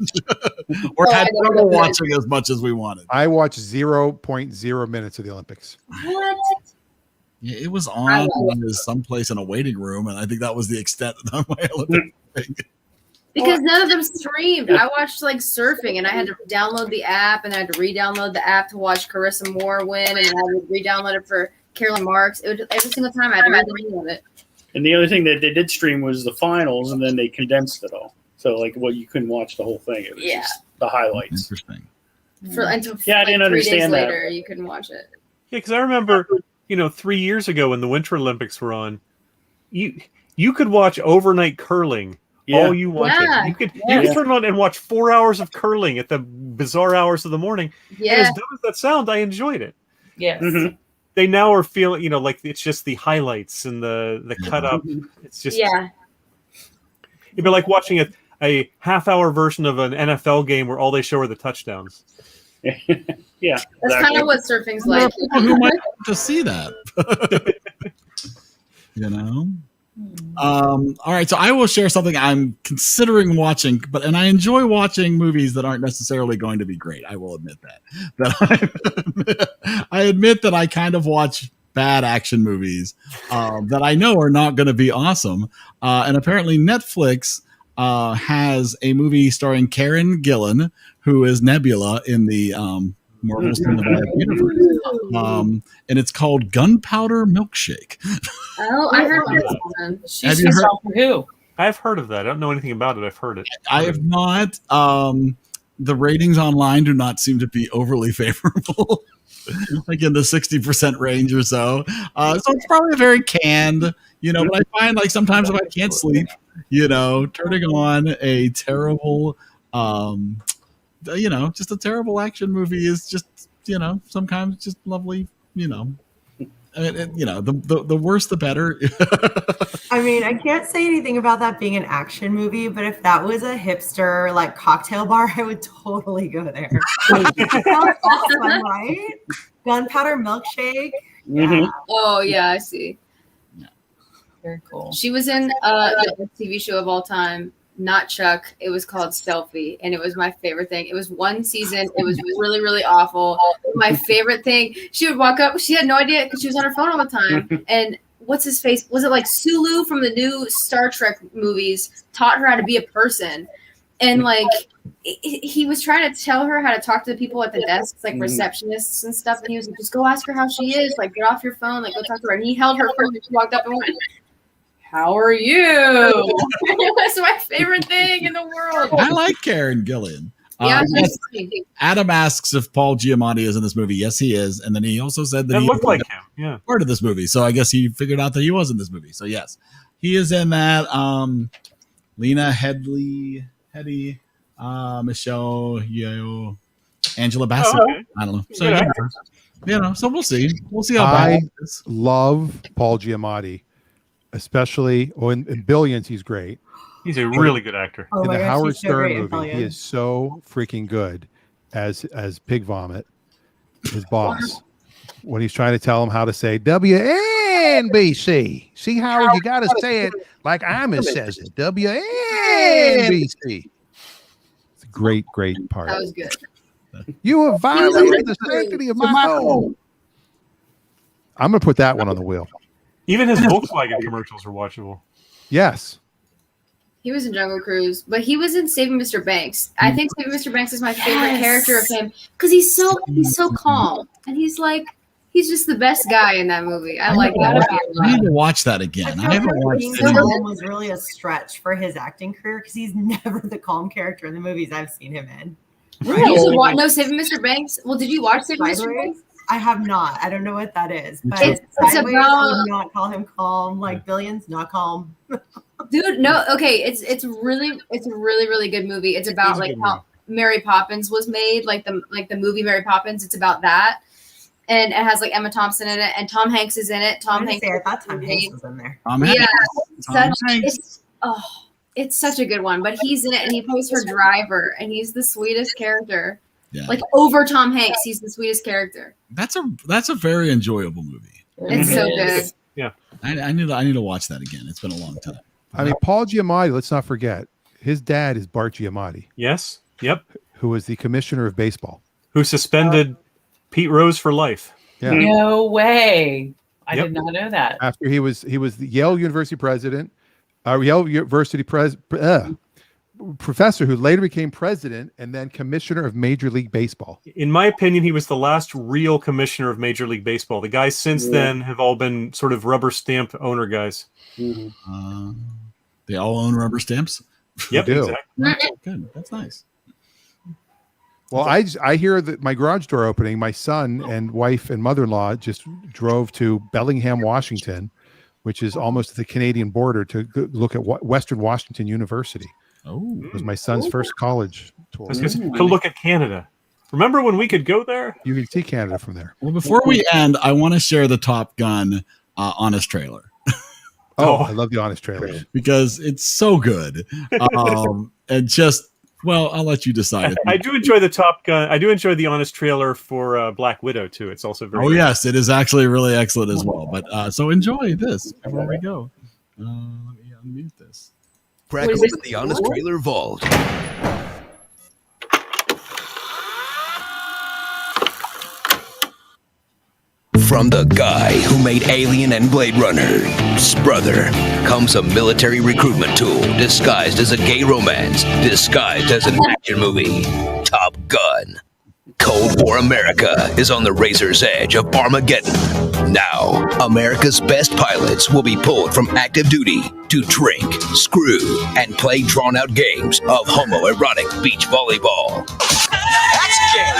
or had trouble watching as much as we wanted. I watched 0.0 minutes of the Olympics. What? Yeah, it was on someplace in a waiting room, and I think that was the extent of my Olympic thing. Because none of them streamed. I watched like surfing, and I had to download the app, and I had to re-download the app to watch Carissa Moore win, and then I had to re-download it for Carolyn Marks. It was every single time I had to re-download it. And the other thing that they did stream was the finals, and then they condensed it all. So like, well, you couldn't watch the whole thing. It was just the highlights. Interesting. Until I didn't 3 days understand that. later, you couldn't watch it. Yeah, because I remember, 3 years ago when the Winter Olympics were on, you could watch overnight curling all you wanted. Yeah. You could turn it on and watch 4 hours of curling at the bizarre hours of the morning. Yeah. And as dumb as that sound, I enjoyed it. Yes. Mm-hmm. They now are feeling, like it's just the highlights and the cut up. It's just it'd be like watching a half-hour version of an NFL game where all they show are the touchdowns. Yeah, that's kind of what surfing's like. Who might want to see that? All right, so I will share something I'm considering watching, and I enjoy watching movies that aren't necessarily going to be great. I will admit that. I admit that I kind of watch bad action movies that I know are not going to be awesome. And apparently Netflix has a movie starring Karen Gillan, who is Nebula in the Marvel Cinematic Universe. And it's called Gunpowder Milkshake. Oh, I heard about this one. Have you heard? Who? I've heard of that. I don't know anything about it. I've heard it. I have not. The ratings online do not seem to be overly favorable, like in the 60% range or so. So it's probably a very canned, but I find like sometimes if I can't sleep, turning on a terrible, just a terrible action movie is just, sometimes just lovely, the worse the better. I mean, I can't say anything about that being an action movie, but if that was a hipster like cocktail bar, I would totally go there. Sounds awesome, right? Gunpowder Milkshake. Mm-hmm. Yeah. Oh yeah, I see. Very cool. She was in the TV show of all time, not Chuck. It was called Selfie, and it was my favorite thing. It was one season. It was really, really awful. My favorite thing, she would walk up. She had no idea because she was on her phone all the time. And what's his face? Was it like Sulu from the new Star Trek movies taught her how to be a person? And like he was trying to tell her how to talk to the people at the desks, like receptionists and stuff. And he was like, just go ask her how she is. Like, get off your phone. Like, go talk to her. And he held her phone and she walked up and went, how are you? It was my favorite thing in the world. I like Karen Gillan. Yeah, Adam asks if Paul Giamatti is in this movie. Yes, he is. And then he also said that he looked like him. Yeah, part of this movie. So I guess he figured out that he was in this movie. So yes, he is in that. Lena Headey, Michelle Yeoh, Angela Bassett. Oh, okay. I don't know. So so we'll see. We'll see how bad it is. Love Paul Giamatti, especially in Billions. He's great. He's a really good actor. Oh In my the gosh, Howard he's so Stern great in movie, he Billions. is so freaking good as Pig Vomit, his boss, when he's trying to tell him how to say WNBC. See, Howard, you got to say it like Imus says it. WNBC. It's a great part. That was good. You have violated the sanctity of my home. I'm going to put that one on the wheel. Even his Volkswagen commercials are watchable. Yes. He was in Jungle Cruise, but he was in Saving Mr. Banks. I think Saving Mr. Banks is my favorite character of him because he's so calm and he's just the best guy in that movie. I like that. I need to watch that again. I haven't watched Being it. calm was really a stretch for his acting career because he's never the calm character in the movies I've seen him in. No, Saving Mr. Banks. Well, did you watch Saving Mr. Banks? I have not. I don't know what that is. But It's Sideways, about- I would not call him calm. Like Billions, not calm. Dude, no, okay. It's a really good movie. It's about like how Mary Poppins was made, like the movie Mary Poppins. It's about that, and it has like Emma Thompson in it, and Tom Hanks is in it. Tom Hanks. I thought Tom Hanks was in there. It's such a good one. But he's in it, and he plays her driver, and he's the sweetest character. Yeah. Like over Tom Hanks, he's the sweetest character. That's a very enjoyable movie. It's so good. Yeah. I need to watch that again. It's been a long time. I mean, Paul Giamatti, let's not forget, his dad is Bart Giamatti. Yes. Yep. Who was the commissioner of baseball. Who suspended Pete Rose for life. Yeah. No way. I Yep. did not know that. After he was the Yale University president, Yale University professor who later became president and then commissioner of Major League Baseball. In my opinion, he was the last real commissioner of Major League Baseball. The guys since then have all been sort of rubber stamped owner guys. They all own rubber stamps. Yep, They do. exactly. Good. That's nice. Well, I hear that my garage door opening, my son and wife and mother-in-law just drove to Bellingham, Washington, which is almost at the Canadian border, to look at Western Washington University. Oh, it was my son's first college tour. To look at Canada. Remember when we could go there? You can see Canada from there. Well, before we end, I want to share the Top Gun honest trailer. I love the honest trailers because it's so good. And just, well, I'll let you decide. I do enjoy the Top Gun. I do enjoy the honest trailer for Black Widow too. It's also very. Oh yes, it is actually really excellent as well. But so enjoy this before we go. Let me unmute this. Crack open the honest trailer vault. From the guy who made Alien and Blade Runner's brother comes a military recruitment tool disguised as a gay romance, disguised as an action movie. Top Gun. Cold War America is on the razor's edge of Armageddon. Now, America's best pilots will be pulled from active duty to drink, screw, and play drawn-out games of homoerotic beach volleyball. That's gay!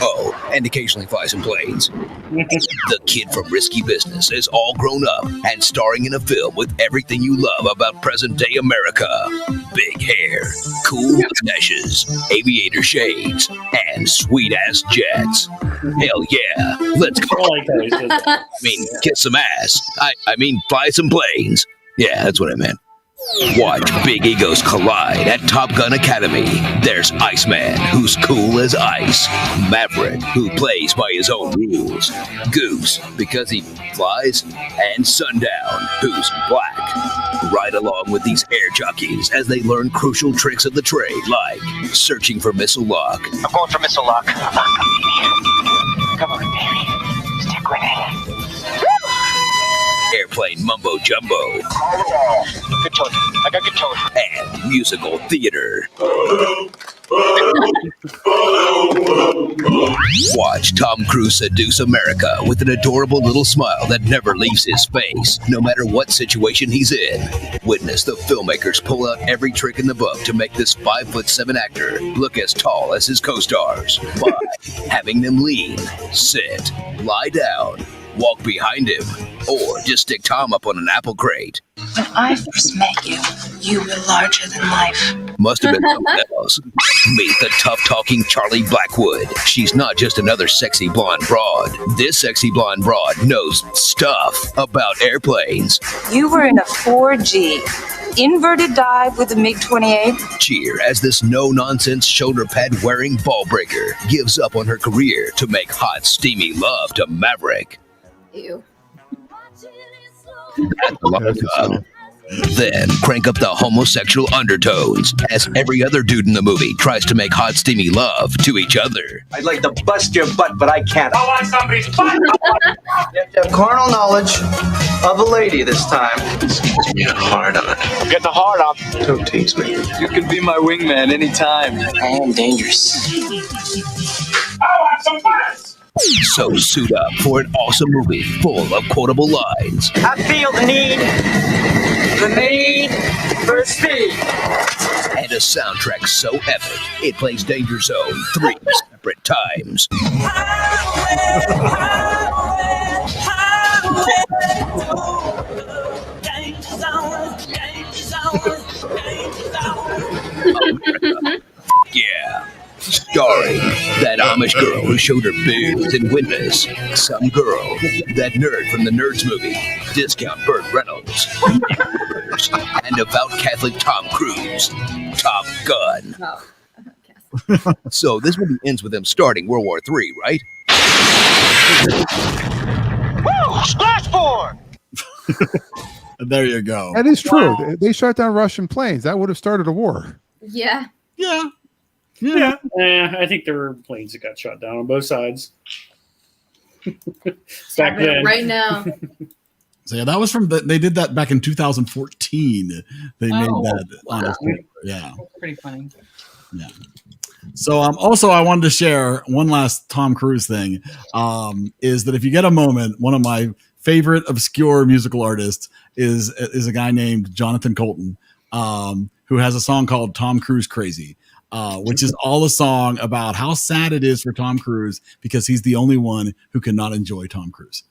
Oh, and occasionally fly some planes. The kid from Risky Business is all grown up and starring in a film with everything you love about present-day America. Big hair, cool mustaches, aviator shades, and sweet-ass jets. Hell yeah, let's go. I mean, kiss some ass. I mean, fly some planes. Yeah, that's what I meant. Watch big egos collide at Top Gun Academy. There's Iceman, who's cool as ice. Maverick, who plays by his own rules. Goose, because he flies. And Sundown, who's black. Ride along with these air jockeys as they learn crucial tricks of the trade, like searching for missile lock. I'm going for missile lock. Come on, baby. Stick with it. Airplane mumbo jumbo. Good toy. I got good toy. And musical theater. Watch Tom Cruise seduce America with an adorable little smile that never leaves his face, no matter what situation he's in. Witness the filmmakers pull out every trick in the book to make this 5'7" actor look as tall as his co-stars by having them lean, sit, lie down, walk behind him, or just stick Tom up on an apple crate. When I first met you, you were larger than life. Must have been something else. Meet the tough-talking Charlie Blackwood. She's not just another sexy blonde broad. This sexy blonde broad knows stuff about airplanes. You were in a 4G inverted dive with a MiG-28. Cheer as this no-nonsense shoulder pad-wearing ball breaker gives up on her career to make hot, steamy love to Maverick. Ew. Then crank up the homosexual undertones as every other dude in the movie tries to make hot, steamy love to each other. I'd like to bust your butt, but I can't. I want somebody's butt. You have to have carnal knowledge of a lady this time. This gives me a hard on. Get the hard on. Don't tease me. You can be my wingman anytime. I am dangerous. I want some butts. So suit up for an awesome movie full of quotable lines. I feel the need for speed. And a soundtrack so epic, it plays Danger Zone 3 separate times. Yeah. Starring that Amish girl who showed her boobs in Witness, some girl, that nerd from the Nerds movie, Discount Burt Reynolds, and devout Catholic Tom Cruise, Top Gun. So this movie ends with them starting World War III, right? Woo! Splashboard! There you go. That is true. They shot down Russian planes. That would have started a war. Yeah. Yeah. I think there were planes that got shot down on both sides. Back then. Right now. So yeah, that was they did that back in 2014. They made that on a paper. Yeah. That's pretty funny. Yeah. So also I wanted to share one last Tom Cruise thing. Is that if you get a moment, one of my favorite obscure musical artists is a guy named Jonathan Colton, who has a song called Tom Cruise Crazy, which is all a song about how sad it is for Tom Cruise because he's the only one who cannot enjoy Tom Cruise.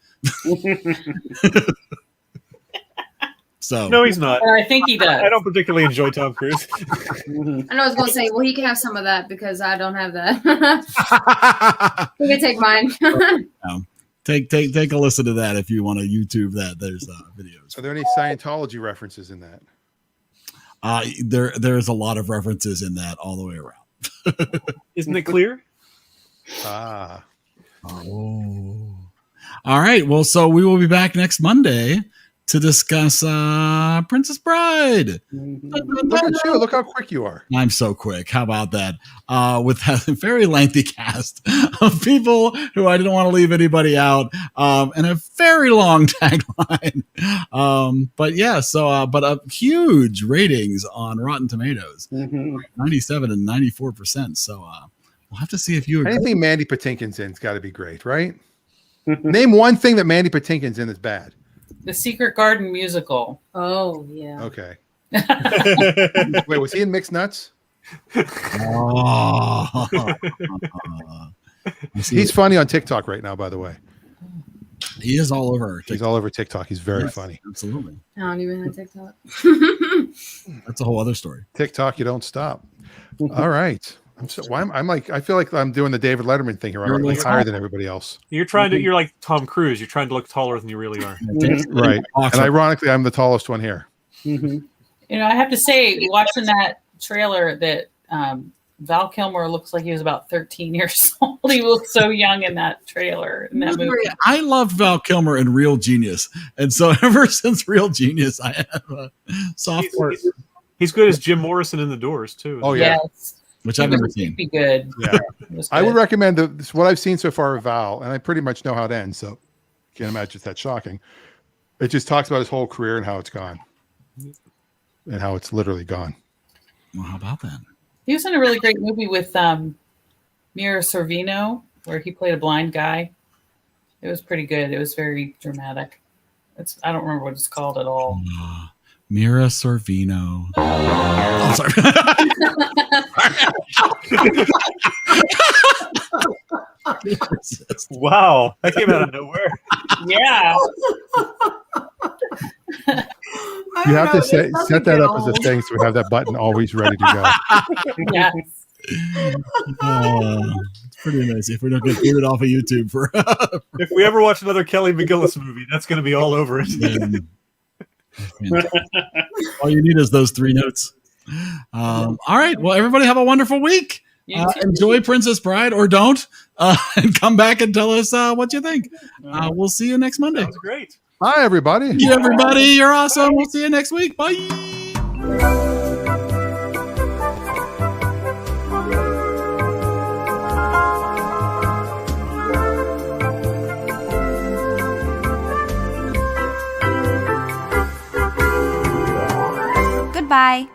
So no, he's not. I think he does. I don't particularly enjoy Tom Cruise. I know I was going to say, well, he can have some of that because I don't have that. He can take mine. Take a listen to that if you want to YouTube that. There's videos. Are there any Scientology references in that? There's a lot of references in that all the way around. Isn't it clear? Oh. All right. Well, so we will be back next Monday to discuss Princess Bride. Look at you. Look how quick you are. I'm so quick. How about that? With a very lengthy cast of people who I didn't want to leave anybody out, and a very long tagline. But yeah, but huge ratings on Rotten Tomatoes, 97 and 94%. So we'll have to see if you agree. Anything Mandy Patinkin's in's got to be great, right? Name one thing that Mandy Patinkin's in that's bad. The Secret Garden musical. Oh, yeah. Okay. Wait, was he in Mixed Nuts? He's funny on TikTok right now, by the way. He is all over. He's all over TikTok. He's very funny. Absolutely. I don't even have TikTok. That's a whole other story. TikTok, you don't stop. All right. I feel like I'm doing the David Letterman thing here. I'm like higher than everybody else. You're like Tom Cruise. You're trying to look taller than you really are. Right. And ironically, I'm the tallest one here. You know, I have to say, watching that trailer, that Val Kilmer looks like he was about 13 years old. He looks so young in that trailer, in that movie. I loved Val Kilmer in Real Genius. And so ever since Real Genius, I have a soft spot. He's good as Jim Morrison in The Doors, too. Oh, yeah. Yes. Which I've never seen. Be good. Yeah. I would recommend what I've seen so far of Val, and I pretty much know how it ends, so can't imagine it's that shocking. It just talks about his whole career and how it's gone. And how it's literally gone. Well, how about that? He was in a really great movie with Mira Sorvino, where he played a blind guy. It was pretty good. It was very dramatic. I don't remember what it's called at all. Mira Sorvino. Oh, sorry. Wow, that came out of nowhere. Yeah. You have to set that up as a thing so we have that button always ready to go. Yes. It's pretty nice if we don't get booted off of YouTube for. If we ever watch another Kelly McGillis movie, that's going to be all over it. All you need is those 3 notes. All right. Well, everybody have a wonderful week. Enjoy Princess Bride or don't, and come back and tell us what you think. We'll see you next Monday. That's great. Bye, everybody. Thank you, everybody. You're awesome. We'll see you next week. Bye. Goodbye.